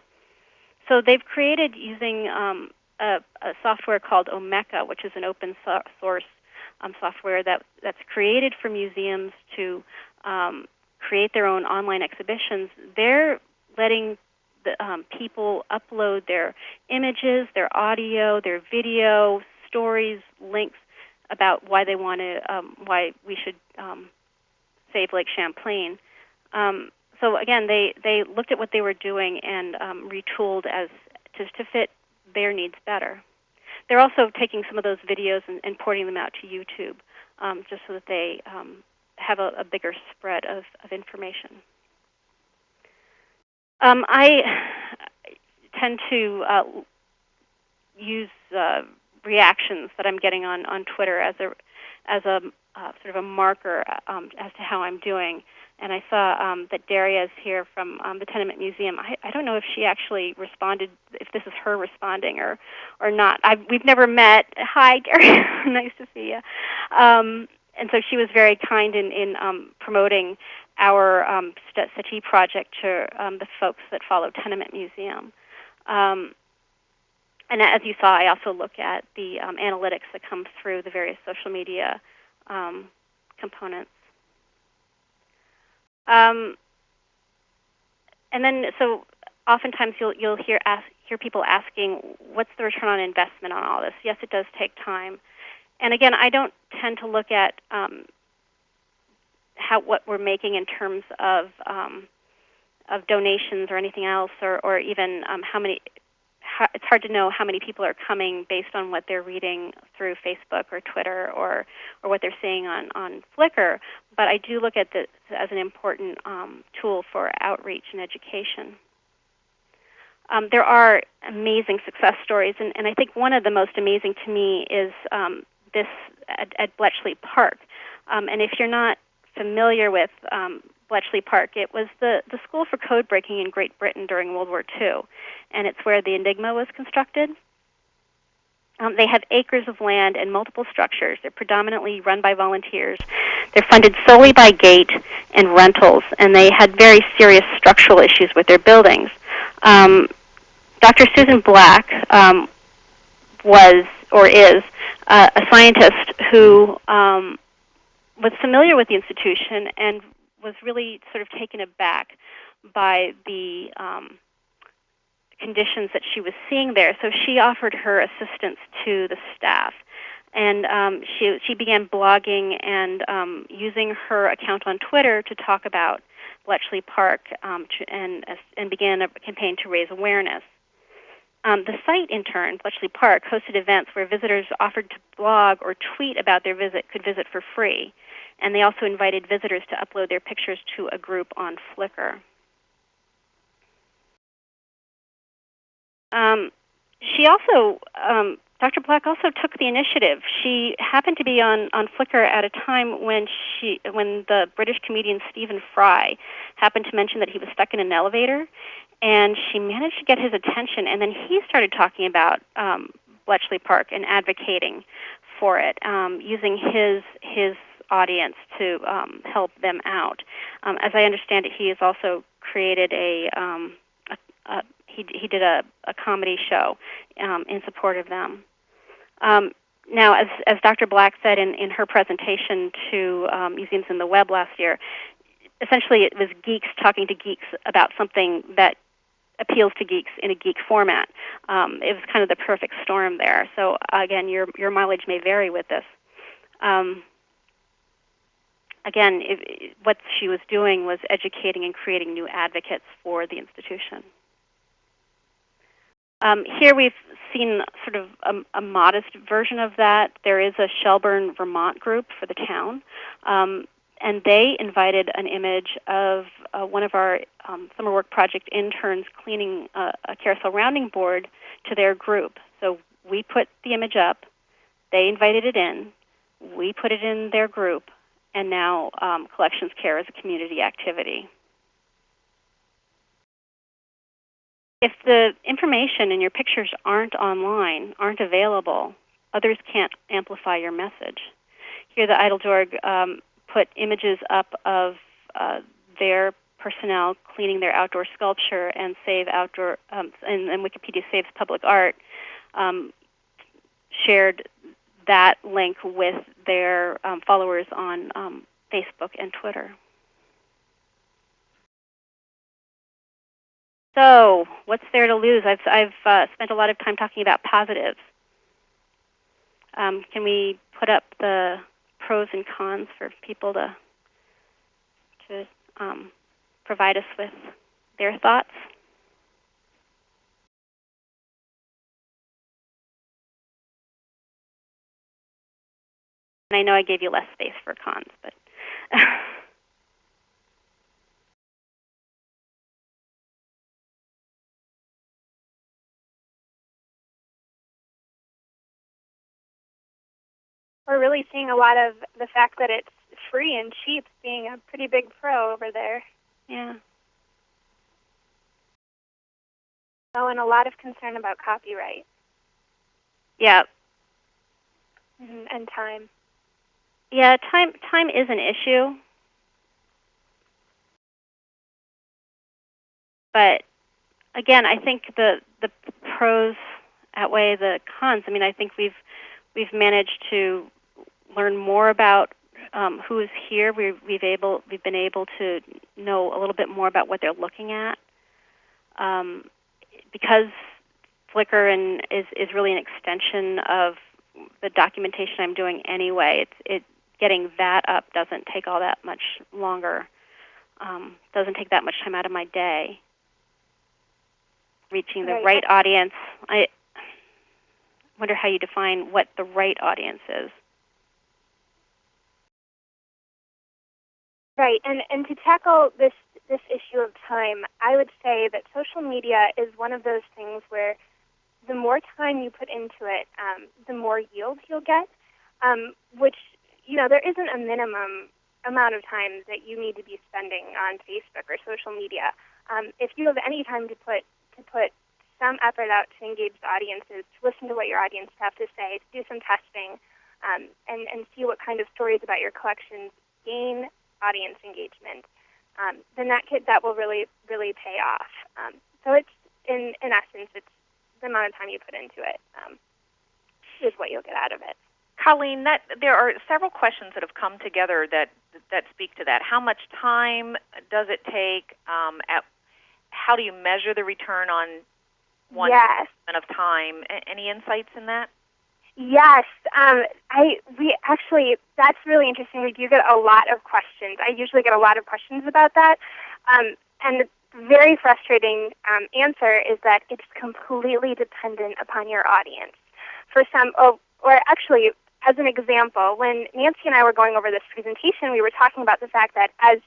[SPEAKER 4] So they've created, using a software called Omeka, which is an open source software that's created for museums to create their own online exhibitions. They're letting people upload their images, their audio, their video, stories, links about why they want to, why we should save Lake Champlain. So again, they looked at what they were doing and retooled as to fit their needs better. They're also taking some of those videos and porting them out to YouTube, just so that they have a bigger spread of information. I tend to use reactions that I'm getting on Twitter as a sort of a marker as to how I'm doing. And I saw that Daria is here from the Tenement Museum. I don't know if she actually responded, if this is her responding or not. We've never met. Hi, Daria. Nice to see you. And so she was very kind in promoting our SETI project to the folks that follow Tenement Museum. And as you saw, I also look at the analytics that come through the various social media components. And then, so oftentimes you'll hear people asking, what's the return on investment on all this? Yes, it does take time. And again, I don't tend to look at what we're making in terms of donations or anything else, or even how many. It's hard to know how many people are coming based on what they're reading through Facebook or Twitter or what they're seeing on Flickr. But I do look at this as an important tool for outreach and education. There are amazing success stories, and I think one of the most amazing to me is this at Bletchley Park. And if you're not familiar with Bletchley Park, it was the school for code breaking in Great Britain during World War II, and it's where the Enigma was constructed. They have acres of land and multiple structures. They're predominantly run by volunteers. They're funded solely by gate and rentals, and they had very serious structural issues with their buildings. Dr. Susan Black was, or is, a scientist who was familiar with the institution and was really sort of taken aback by the conditions that she was seeing there. So she offered her assistance to the staff. And she began blogging and using her account on Twitter to talk about Bletchley Park and began a campaign to raise awareness. The site, in turn, Bletchley Park, hosted events where visitors offered to blog or tweet about their visit could visit for free. And they also invited visitors to upload their pictures to a group on Flickr. She also, Dr. Black also took the initiative. She happened to be on Flickr at a time when the British comedian Stephen Fry happened to mention that he was stuck in an elevator, and she managed to get his attention, and then he started talking about Bletchley Park and advocating for it, using his audience to help them out. As I understand it, he has also created he did a comedy show in support of them. Now, as Dr. Black said in her presentation to Museums in the Web last year, essentially it was geeks talking to geeks about something that appeals to geeks in a geek format. It was kind of the perfect storm there. So again, your mileage may vary with this. Again, what she was doing was educating and creating new advocates for the institution. Here we've seen sort of a modest version of that. There is a Shelburne, Vermont group for the town, and they invited an image of one of our summer work project interns cleaning a carousel rounding board to their group. So we put the image up, they invited it in, we put it in their group, and now Collections Care is a community activity. If the information and your pictures aren't online, aren't available, others can't amplify your message. Here the Idle.org put images up of their personnel cleaning their outdoor sculpture, and Save Outdoor and Wikipedia Saves Public Art shared that link with their followers on Facebook and Twitter. So, what's there to lose? I've spent a lot of time talking about positives. Can we put up the pros and cons for people to provide us with their thoughts? And I know I gave you less space for cons, but
[SPEAKER 5] We're really seeing a lot of the fact that it's free and cheap being a pretty big pro over there.
[SPEAKER 4] yeah.
[SPEAKER 5] Oh, and a lot of concern about copyright.
[SPEAKER 4] Yeah.
[SPEAKER 5] And time.
[SPEAKER 4] Yeah, time is an issue. But again, I think the pros outweigh the cons. I mean, I think we've managed to learn more about who is here. We've been able to know a little bit more about what they're looking at. Because Flickr is really an extension of the documentation I'm doing anyway. It getting that up doesn't take all that much longer. Doesn't take that much time out of my day. Reaching the right audience. I wonder how you define what the right audience is.
[SPEAKER 5] Right, and to tackle this issue of time, I would say that social media is one of those things where the more time you put into it, the more yield you'll get, which, there isn't a minimum amount of time that you need to be spending on Facebook or social media. If you have any time to put some effort out to engage the audiences, to listen to what your audience have to say, to do some testing, and see what kind of stories about your collections gain audience engagement, then that will really, really pay off. So it's, in essence, it's the amount of time you put into it is what you'll get out of it.
[SPEAKER 1] Colleen, there are several questions that have come together that speak to that. How much time does it take? How do you measure the return on one investment of time? Any insights in that?
[SPEAKER 5] Yes, that's really interesting. We do get a lot of questions. I usually get a lot of questions about that. And the very frustrating answer is that it's completely dependent upon your audience. For some, or actually, as an example, when Nancy and I were going over this presentation, we were talking about the fact that, as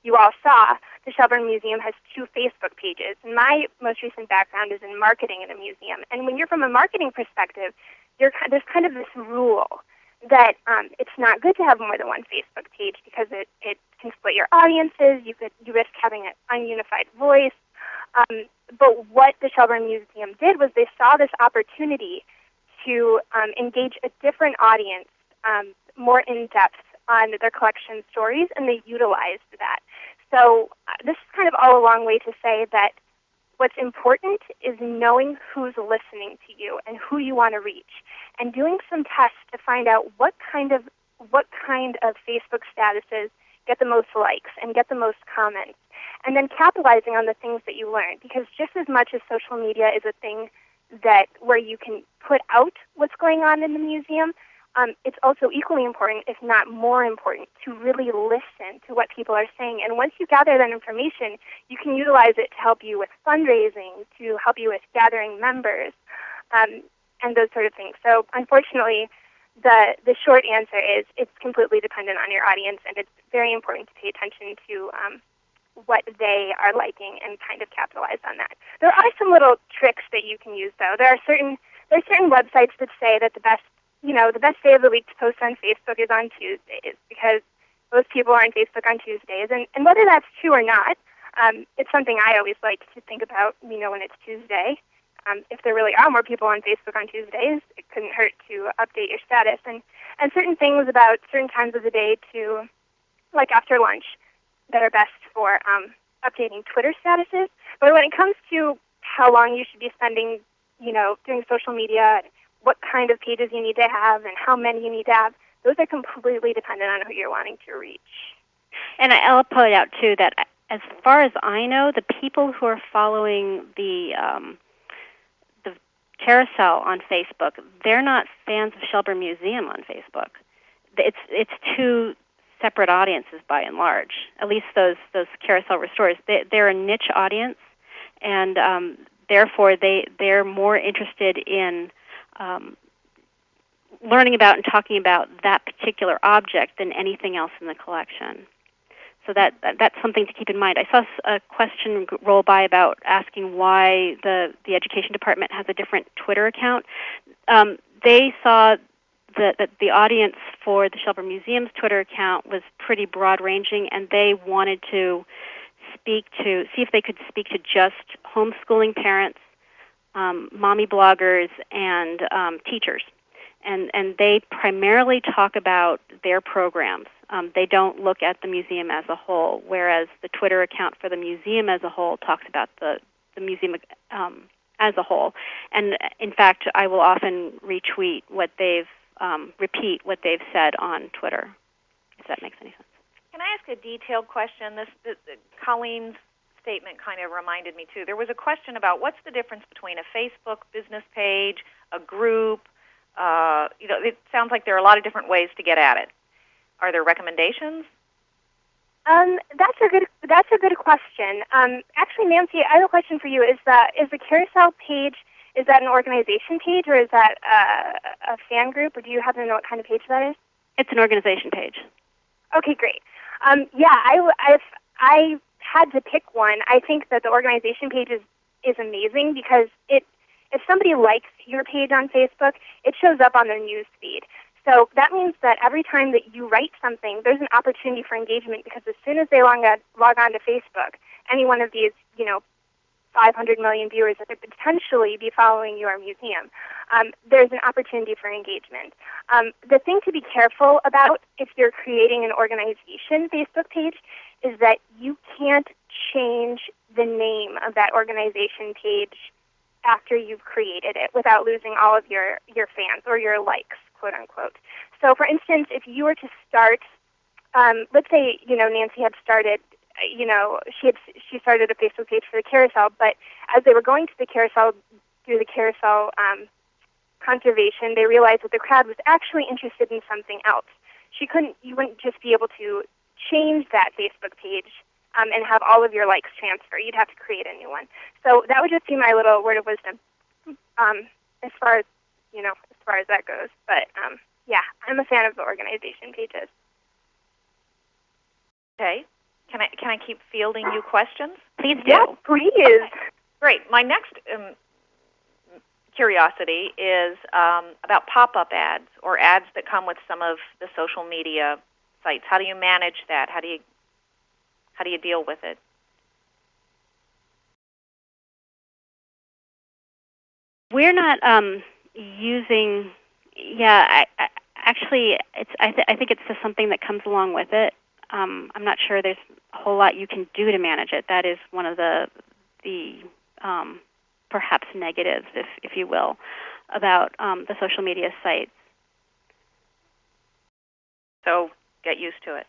[SPEAKER 5] you all saw, the Shelburne Museum has 2 Facebook pages. And my most recent background is in marketing in a museum. And when you're from a marketing perspective, there's kind of this rule that it's not good to have more than one Facebook page because it can split your audiences. You risk having an ununified voice. But what the Shelburne Museum did was they saw this opportunity to engage a different audience more in depth on their collection stories, and they utilized that. So this is kind of all a long way to say that what's important is knowing who's listening to you and who you want to reach, and doing some tests to find out what kind of Facebook statuses get the most likes and get the most comments, and then capitalizing on the things that you learn. Because just as much as social media is a thing where you can put out what's going on in the museum, it's also equally important, if not more important, to really listen to what people are saying. And once you gather that information, you can utilize it to help you with fundraising, to help you with gathering members, and those sort of things. So unfortunately, the short answer is it's completely dependent on your audience, and it's very important to pay attention to what they are liking and kind of capitalize on that. There are some little tricks that you can use, though. There are certain websites that say that the best day of the week to post on Facebook is on Tuesdays, because most people are on Facebook on Tuesdays. And whether that's true or not, it's something I always like to think about, when it's Tuesday. If there really are more people on Facebook on Tuesdays, it couldn't hurt to update your status. And certain things about certain times of the day to, like after lunch, that are best for updating Twitter statuses. But when it comes to how long you should be spending, doing social media, what kind of pages you need to have, and how many you need to have, those are completely dependent on who you're wanting to reach.
[SPEAKER 4] And I'll point out, too, that as far as I know, the people who are following the carousel on Facebook, they're not fans of Shelburne Museum on Facebook. It's two separate audiences by and large. At least those carousel restorers, they're a niche audience, and therefore they're more interested in learning about and talking about that particular object than anything else in the collection. So that's something to keep in mind. I saw a question roll by about asking why the Education Department has a different Twitter account. They saw that the audience for the Shelburne Museum's Twitter account was pretty broad-ranging, and they wanted to see if they could speak to just homeschooling parents, mommy bloggers, and teachers. And they primarily talk about their programs. They don't look at the museum as a whole, whereas the Twitter account for the museum as a whole talks about the museum as a whole. And in fact, I will often retweet what they've repeat what they've said on Twitter, if that makes any sense.
[SPEAKER 1] Can I ask a detailed question? Colleen's statement kind of reminded me too. There was a question about what's the difference between a Facebook business page, a group. It sounds like there are a lot of different ways to get at it. Are there recommendations?
[SPEAKER 5] That's a good question. Actually, Nancy, I have a question for you. Is the carousel page, is that an organization page, or is that a fan group, or do you happen to know what kind of page that is?
[SPEAKER 4] It's an organization page.
[SPEAKER 5] Okay, great. If I had to pick one, I think that the organization page is amazing because if somebody likes your page on Facebook, it shows up on their news feed. So that means that every time that you write something, there's an opportunity for engagement because as soon as they log on to Facebook, any one of these, 500 million viewers that could potentially be following your museum, there's an opportunity for engagement. The thing to be careful about if you're creating an organization Facebook page is that you can't change the name of that organization page after you've created it without losing all of your fans or your likes, quote unquote. So for instance, if you were to start, let's say, Nancy had started, she started a Facebook page for the carousel, but as they were going to the carousel, through the carousel conservation, they realized that the crowd was actually interested in something else. You wouldn't just be able to change that Facebook page and have all of your likes transfer. You'd have to create a new one. So that would just be my little word of wisdom as far as that goes. But I'm a fan of the organization pages.
[SPEAKER 1] Okay. Can I keep fielding you questions?
[SPEAKER 4] Please do.
[SPEAKER 5] Yes, please.
[SPEAKER 1] Okay. Great. My next curiosity is about pop-up ads or ads that come with some of the social media sites. How do you manage that? How do you deal with it?
[SPEAKER 4] We're not using. Yeah, actually, I think it's just something that comes along with it. I'm not sure there's a whole lot you can do to manage it. That is one of the perhaps negatives, if you will, about the social media sites.
[SPEAKER 1] So get used to it.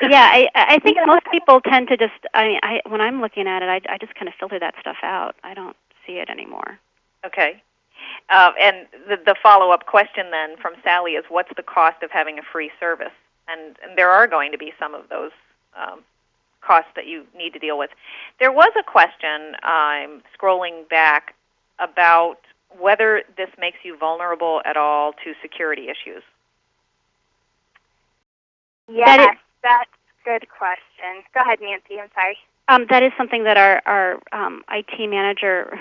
[SPEAKER 4] Yeah, I think most people tend to just. When I'm looking at it, I just kind of filter that stuff out. I don't see it anymore.
[SPEAKER 1] Okay. And the follow-up question then from Sally is, what's the cost of having a free service? And there are going to be some of those costs that you need to deal with. There was a question, I'm scrolling back, about whether this makes you vulnerable at all to security issues.
[SPEAKER 5] Yes, that's a good question. Go ahead, Nancy. I'm sorry.
[SPEAKER 4] That is something that our IT manager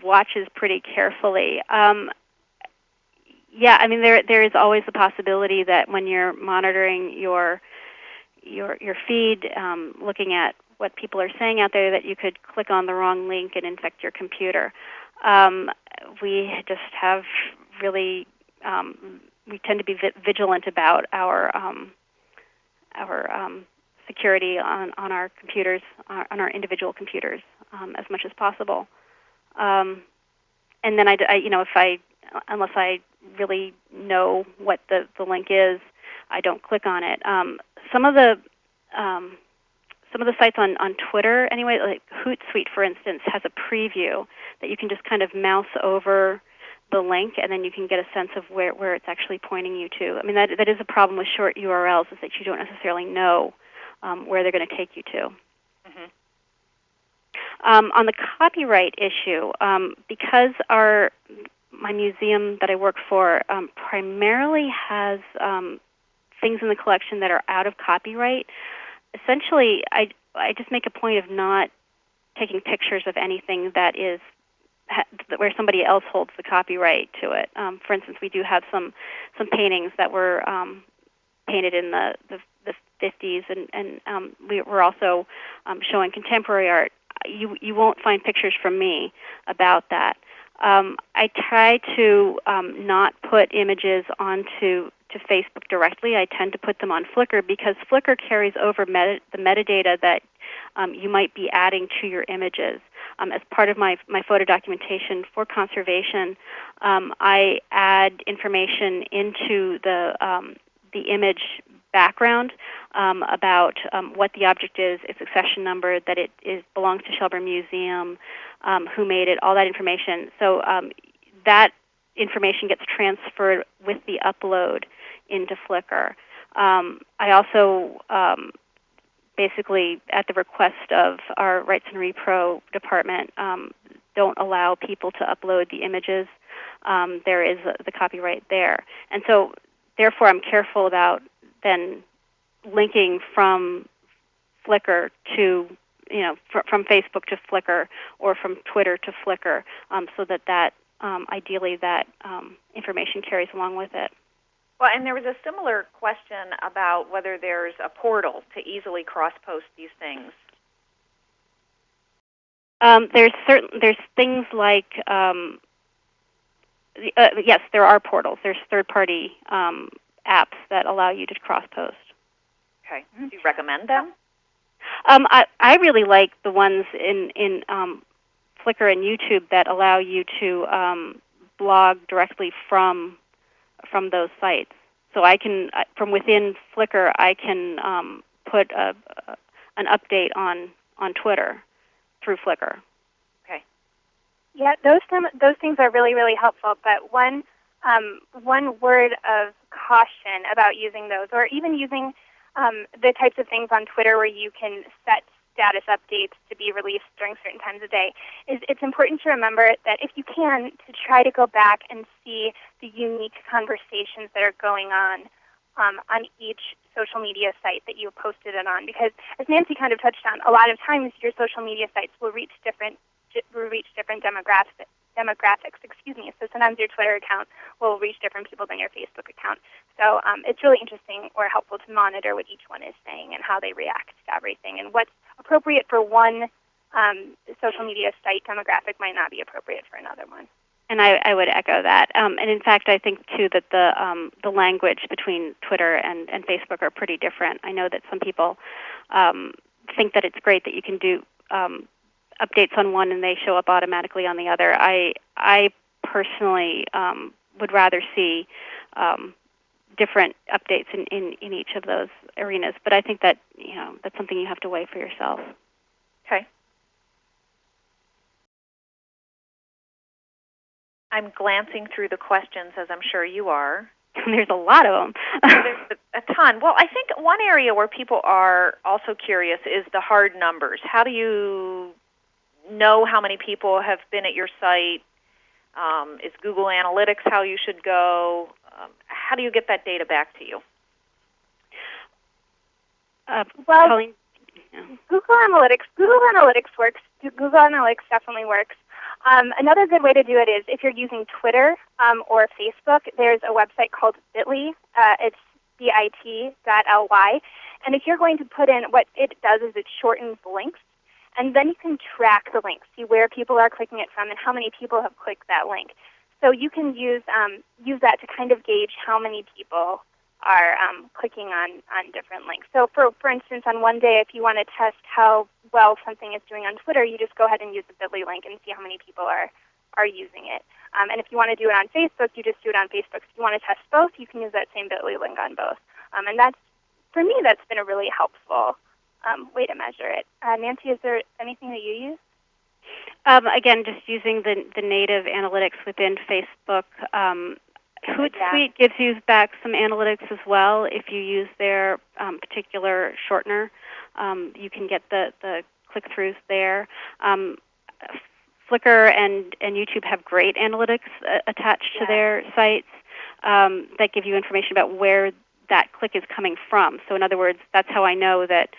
[SPEAKER 4] watches pretty carefully. Yeah, I mean there is always the possibility that when you're monitoring your feed, looking at what people are saying out there, that you could click on the wrong link and infect your computer. We just have really we tend to be vigilant about our security on our computers, on our individual computers, as much as possible. And then unless I really know what the link is, I don't click on it. Some of the some of the sites on Twitter, anyway, like Hootsuite, for instance, has a preview that you can just kind of mouse over the link, and then you can get a sense of where it's actually pointing you to. I mean, that is a problem with short URLs, is that you don't necessarily know where they're going to take you to.
[SPEAKER 1] Mm-hmm.
[SPEAKER 4] On the copyright issue, because my museum that I work for primarily has things in the collection that are out of copyright, essentially I just make a point of not taking pictures of anything that is where somebody else holds the copyright to it. For instance, we do have some paintings that were painted in the 50s, and we're also showing contemporary art. You won't find pictures from me about that. I try to not put images onto Facebook directly. I tend to put them on Flickr because Flickr carries over the metadata that you might be adding to your images. As part of my photo documentation for conservation, I add information into the image background about what the object is, its accession number, that it belongs to Shelburne Museum, who made it, all that information. So that information gets transferred with the upload into Flickr. I also, basically, at the request of our Rights and Repro department, don't allow people to upload the images. There is the copyright there. And so, therefore, I'm careful about then linking from Flickr to, from Facebook to Flickr or from Twitter to Flickr, so that ideally that information carries along with it.
[SPEAKER 1] Well, and there was a similar question about whether there's a portal to easily cross-post these things.
[SPEAKER 4] There's things like yes, there are portals. There's third-party apps that allow you to cross-post.
[SPEAKER 1] Okay. Do you recommend them?
[SPEAKER 4] I really like the ones in Flickr and YouTube that allow you to blog directly from those sites. So I can, from within Flickr, I can put an update on Twitter through Flickr.
[SPEAKER 1] Okay.
[SPEAKER 5] Yeah, those things are really, really helpful. But one word of caution about using those, or even using the types of things on Twitter where you can set status updates to be released during certain times of day, is it's important to remember that if you can, to try to go back and see the unique conversations that are going on each social media site that you posted it on. Because as Nancy kind of touched on, a lot of times your social media sites will reach different demographics. So sometimes your Twitter account will reach different people than your Facebook account. So it's really interesting or helpful to monitor what each one is saying and how they react to everything, and what's appropriate for one social media site demographic might not be appropriate for another one.
[SPEAKER 4] And I would echo that. And in fact, I think too that the language between Twitter and Facebook are pretty different. I know that some people think that it's great that you can do updates on one and they show up automatically on the other. I personally would rather see different updates in each of those arenas. But I think that that's something you have to weigh for yourself.
[SPEAKER 1] Okay. I'm glancing through the questions, as I'm sure you are.
[SPEAKER 4] There's a lot of them.
[SPEAKER 1] There's a ton. Well, I think one area where people are also curious is the hard numbers. How do you know how many people have been at your site? Is Google Analytics how you should go? How do you get that data back to you?
[SPEAKER 4] Colleen?
[SPEAKER 5] Google Analytics works. Google Analytics definitely works. Another good way to do it is if you're using Twitter or Facebook, there's a website called Bitly. It's bit.ly. And if you're going to put in, what it does is it shortens links. And then you can track the links, see where people are clicking it from and how many people have clicked that link. So you can use that to kind of gauge how many people are clicking on different links. So for instance, on one day, if you want to test how well something is doing on Twitter, you just go ahead and use the Bitly link and see how many people are using it. And if you want to do it on Facebook, you just do it on Facebook. If you want to test both, you can use that same Bitly link on both. And for me, that's been a really helpful way to measure it. Nancy, is there anything that you use?
[SPEAKER 4] Again, just using the native analytics within Facebook. Hootsuite gives you back some analytics as well. If you use their particular shortener, you can get the click-throughs there. Flickr and YouTube have great analytics attached to their sites that give you information about where that click is coming from. So in other words, that's how I know that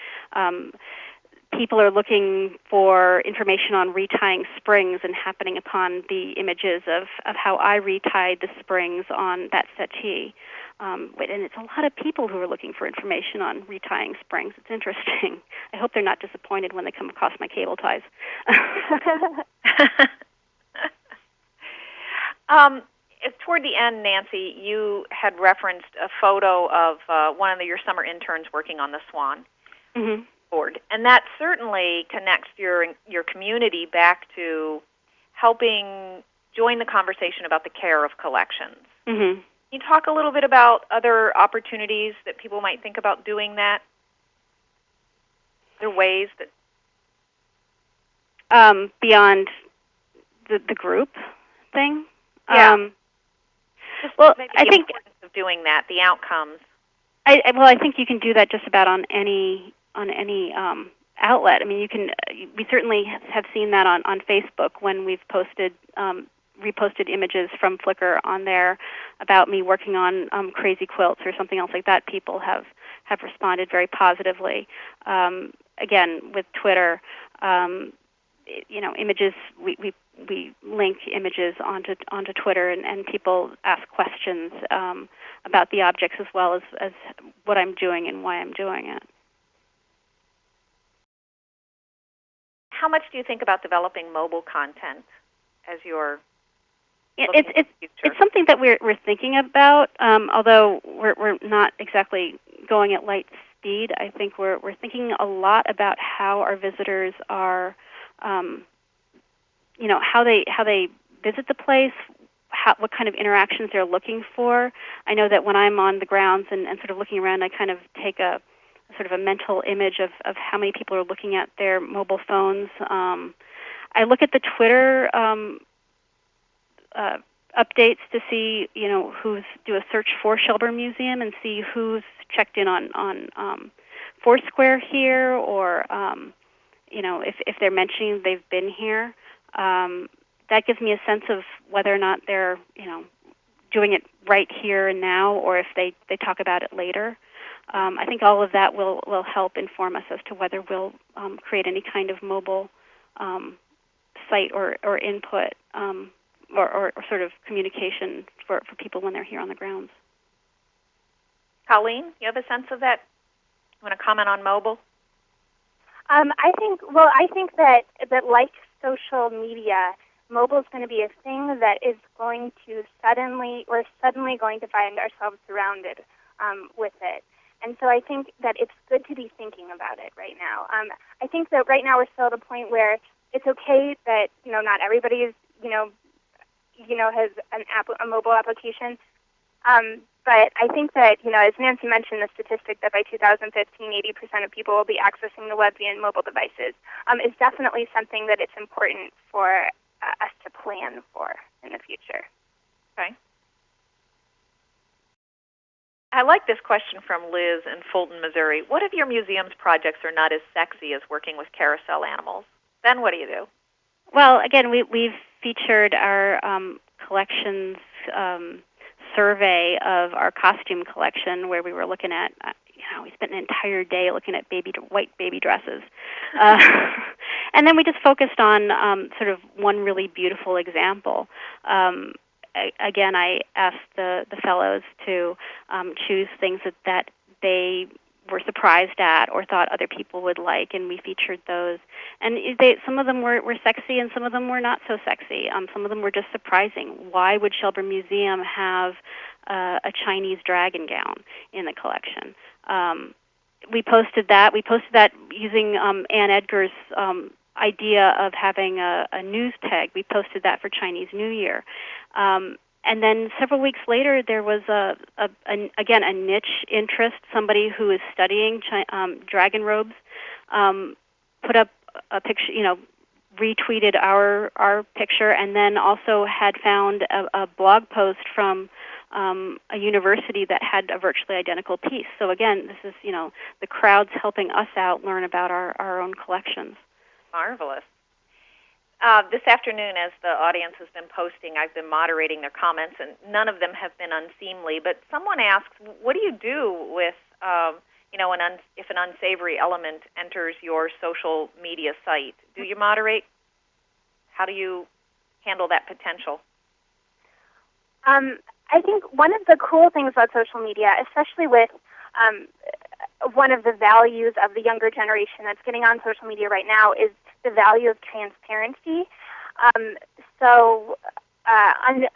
[SPEAKER 4] people are looking for information on retying springs and happening upon the images of how I retied the springs on that settee. And it's a lot of people who are looking for information on retying springs. It's interesting. I hope they're not disappointed when they come across my cable ties.
[SPEAKER 1] Toward the end, Nancy, you had referenced a photo of one of your summer interns working on the Swan board, and that certainly connects your community back to helping join the conversation about the care of collections. Can you talk a little bit about other opportunities that people might think about doing that? Are there ways that
[SPEAKER 4] beyond the group thing?
[SPEAKER 1] Yeah.
[SPEAKER 4] Well,
[SPEAKER 1] maybe
[SPEAKER 4] I
[SPEAKER 1] the
[SPEAKER 4] think
[SPEAKER 1] importance of doing that, the outcomes.
[SPEAKER 4] I think you can do that just about on any outlet. I mean, you can. We certainly have seen that on Facebook when we've reposted images from Flickr on there about me working on crazy quilts or something else like that. People have responded very positively. Again, with Twitter, images. We link images onto Twitter, and people ask questions about the objects as well as what I'm doing and why I'm doing it.
[SPEAKER 1] How much do you think about developing mobile content as your
[SPEAKER 4] It's something that we're thinking about, although we're not exactly going at light speed. I think we're thinking a lot about how our visitors are, how they visit the place, what kind of interactions they're looking for. I know that when I'm on the grounds and sort of looking around, I kind of take a sort of a mental image of how many people are looking at their mobile phones. I look at the Twitter updates to see, do a search for Shelburne Museum and see who's checked in on Foursquare here, or if they're mentioning they've been here. That gives me a sense of whether or not they're doing it right here and now, or if they talk about it later. I think all of that will help inform us as to whether we'll create any kind of mobile site or input or sort of communication for people when they're here on the grounds.
[SPEAKER 1] Colleen, you have a sense of that? You want to comment on mobile?
[SPEAKER 5] I think that like social media, mobile is going to be a thing that is going to we're suddenly going to find ourselves surrounded with it. And so I think that it's good to be thinking about it right now. I think that right now we're still at a point where it's okay that not everybody is has a mobile application. But I think that as Nancy mentioned, the statistic that by 2015, 80% of people will be accessing the web via mobile devices is definitely something that it's important for us to plan for in the future.
[SPEAKER 1] Okay. I like this question from Liz in Fulton, Missouri. What if your museum's projects are not as sexy as working with carousel animals? Then what do you do?
[SPEAKER 4] Well, again, we've featured our collections survey of our costume collection, where we were looking at, we spent an entire day looking at white baby dresses. And then we just focused on sort of one really beautiful example. Again, I asked the fellows to choose things that they were surprised at or thought other people would like, and we featured those. And some of them were sexy, and some of them were not so sexy. Some of them were just surprising. Why would Shelburne Museum have a Chinese dragon gown in the collection? We posted that. We posted that using Ann Edgar's idea of having a news tag. We posted that for Chinese New Year. And then several weeks later, there was again a niche interest. Somebody who is studying dragon robes put up a picture, retweeted our picture, and then also had found a blog post from a university that had a virtually identical piece. So again, this is, the crowd's helping us out learn about our own collections.
[SPEAKER 1] Marvelous. This afternoon, as the audience has been posting, I've been moderating their comments, and none of them have been unseemly. But someone asks, what do you do with, if an unsavory element enters your social media site? Do you moderate? How do you handle that potential?
[SPEAKER 5] I think one of the cool things about social media, especially with one of the values of the younger generation that's getting on social media right now, is the value of transparency.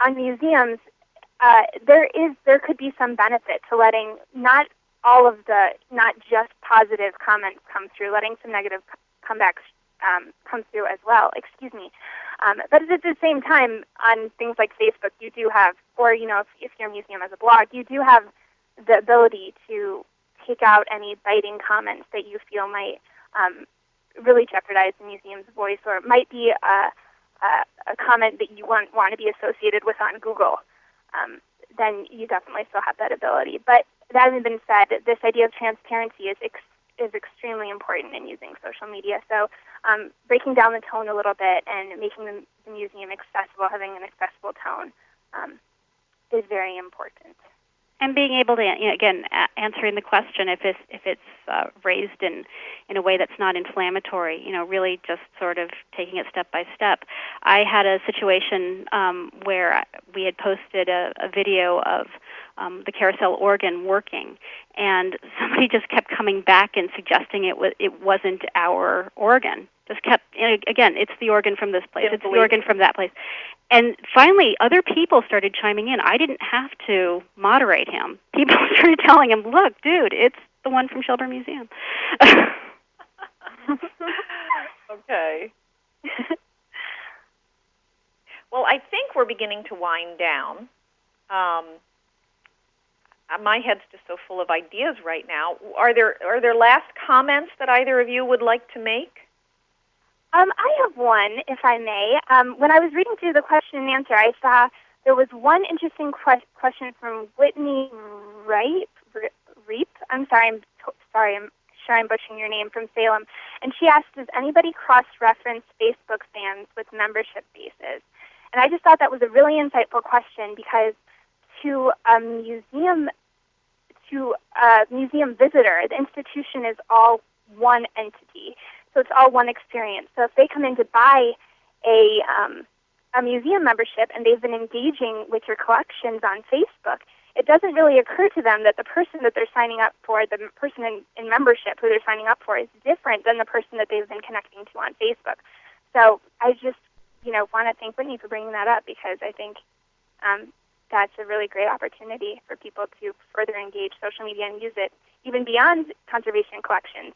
[SPEAKER 5] On museums, there could be some benefit to letting not just positive comments come through, letting some negative comebacks come through as well. Excuse me. But at the same time, on things like Facebook, you do have, or if your museum has a blog, you do have the ability to take out any biting comments that you feel might really jeopardize the museum's voice, or might be a comment that you want to be associated with on Google. Then you definitely still have that ability. But that having been said, this idea of transparency is extremely important in using social media. So breaking down the tone a little bit and making the museum accessible, having an accessible tone, is very important.
[SPEAKER 4] And being able to, again, answering the question if it's raised in a way that's not inflammatory, really just sort of taking it step by step. I had a situation where we had posted a video of the carousel organ working, and somebody just kept coming back and suggesting it wasn't our organ. Just kept, again, it's the organ from this place, it's the organ from that place. And finally, other people started chiming in. I didn't have to moderate him. People started telling him, look, dude, it's the one from Shelburne Museum.
[SPEAKER 1] Okay. Well, I think we're beginning to wind down. My head's just so full of ideas right now. Are there last comments that either of you would like to make?
[SPEAKER 5] I have one, if I may. When I was reading through the question and answer, I saw there was one interesting question from Whitney Reep. I'm sorry, I'm sure I'm butchering your name, from Salem. And she asked, does anybody cross-reference Facebook fans with membership bases? And I just thought that was a really insightful question, because to a museum visitor, the institution is all one entity. So it's all one experience. So if they come in to buy a museum membership and they've been engaging with your collections on Facebook, it doesn't really occur to them that the person that they're signing up for, the person in membership who they're signing up for, is different than the person that they've been connecting to on Facebook. So I just want to thank Whitney for bringing that up, because I think that's a really great opportunity for people to further engage social media and use it even beyond conservation collections,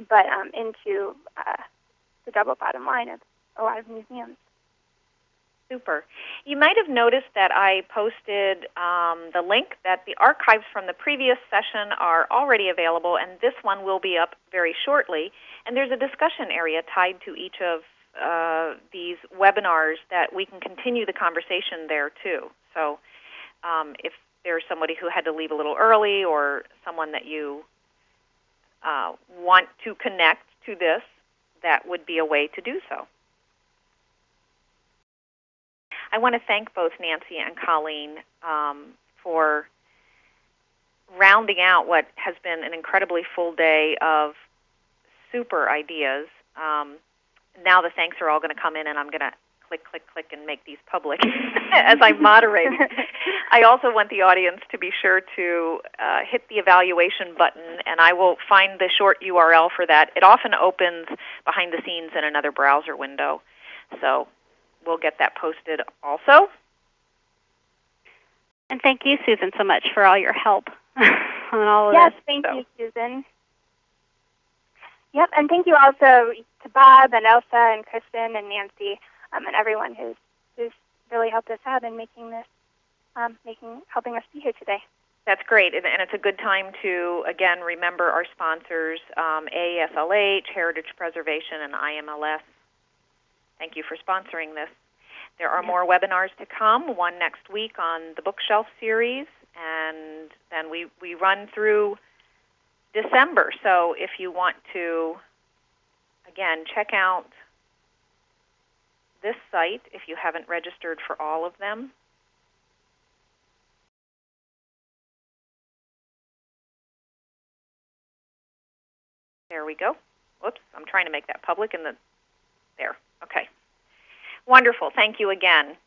[SPEAKER 5] but into the double bottom line of a lot of museums.
[SPEAKER 1] Super. You might have noticed that I posted the link that the archives from the previous session are already available, and this one will be up very shortly. And there's a discussion area tied to each of these webinars that we can continue the conversation there too. So if there's somebody who had to leave a little early, or someone that you want to connect to this, that would be a way to do so. I want to thank both Nancy and Colleen for rounding out what has been an incredibly full day of super ideas. Now the thanks are all going to come in, and I'm going to click, click, click, and make these public as I moderate. I also want the audience to be sure to hit the evaluation button, and I will find the short URL for that. It often opens behind the scenes in another browser window, so we'll get that posted also.
[SPEAKER 4] And thank you, Susan, so much for all your help on all of
[SPEAKER 5] this. Yes, thank you, Susan. Yep, and thank you also to Bob and Elsa and Kristen and Nancy and everyone who's really helped us out in making this, helping us be here today.
[SPEAKER 1] That's great, and it's a good time to, again, remember our sponsors, AFLH, Heritage Preservation, and IMLS. Thank you for sponsoring this. There are more webinars to come, one next week on the bookshelf series, and then we run through December. So if you want to, again, check out this site if you haven't registered for all of them. There we go. Whoops, I'm trying to make that public, and there. Okay. Wonderful. Thank you again.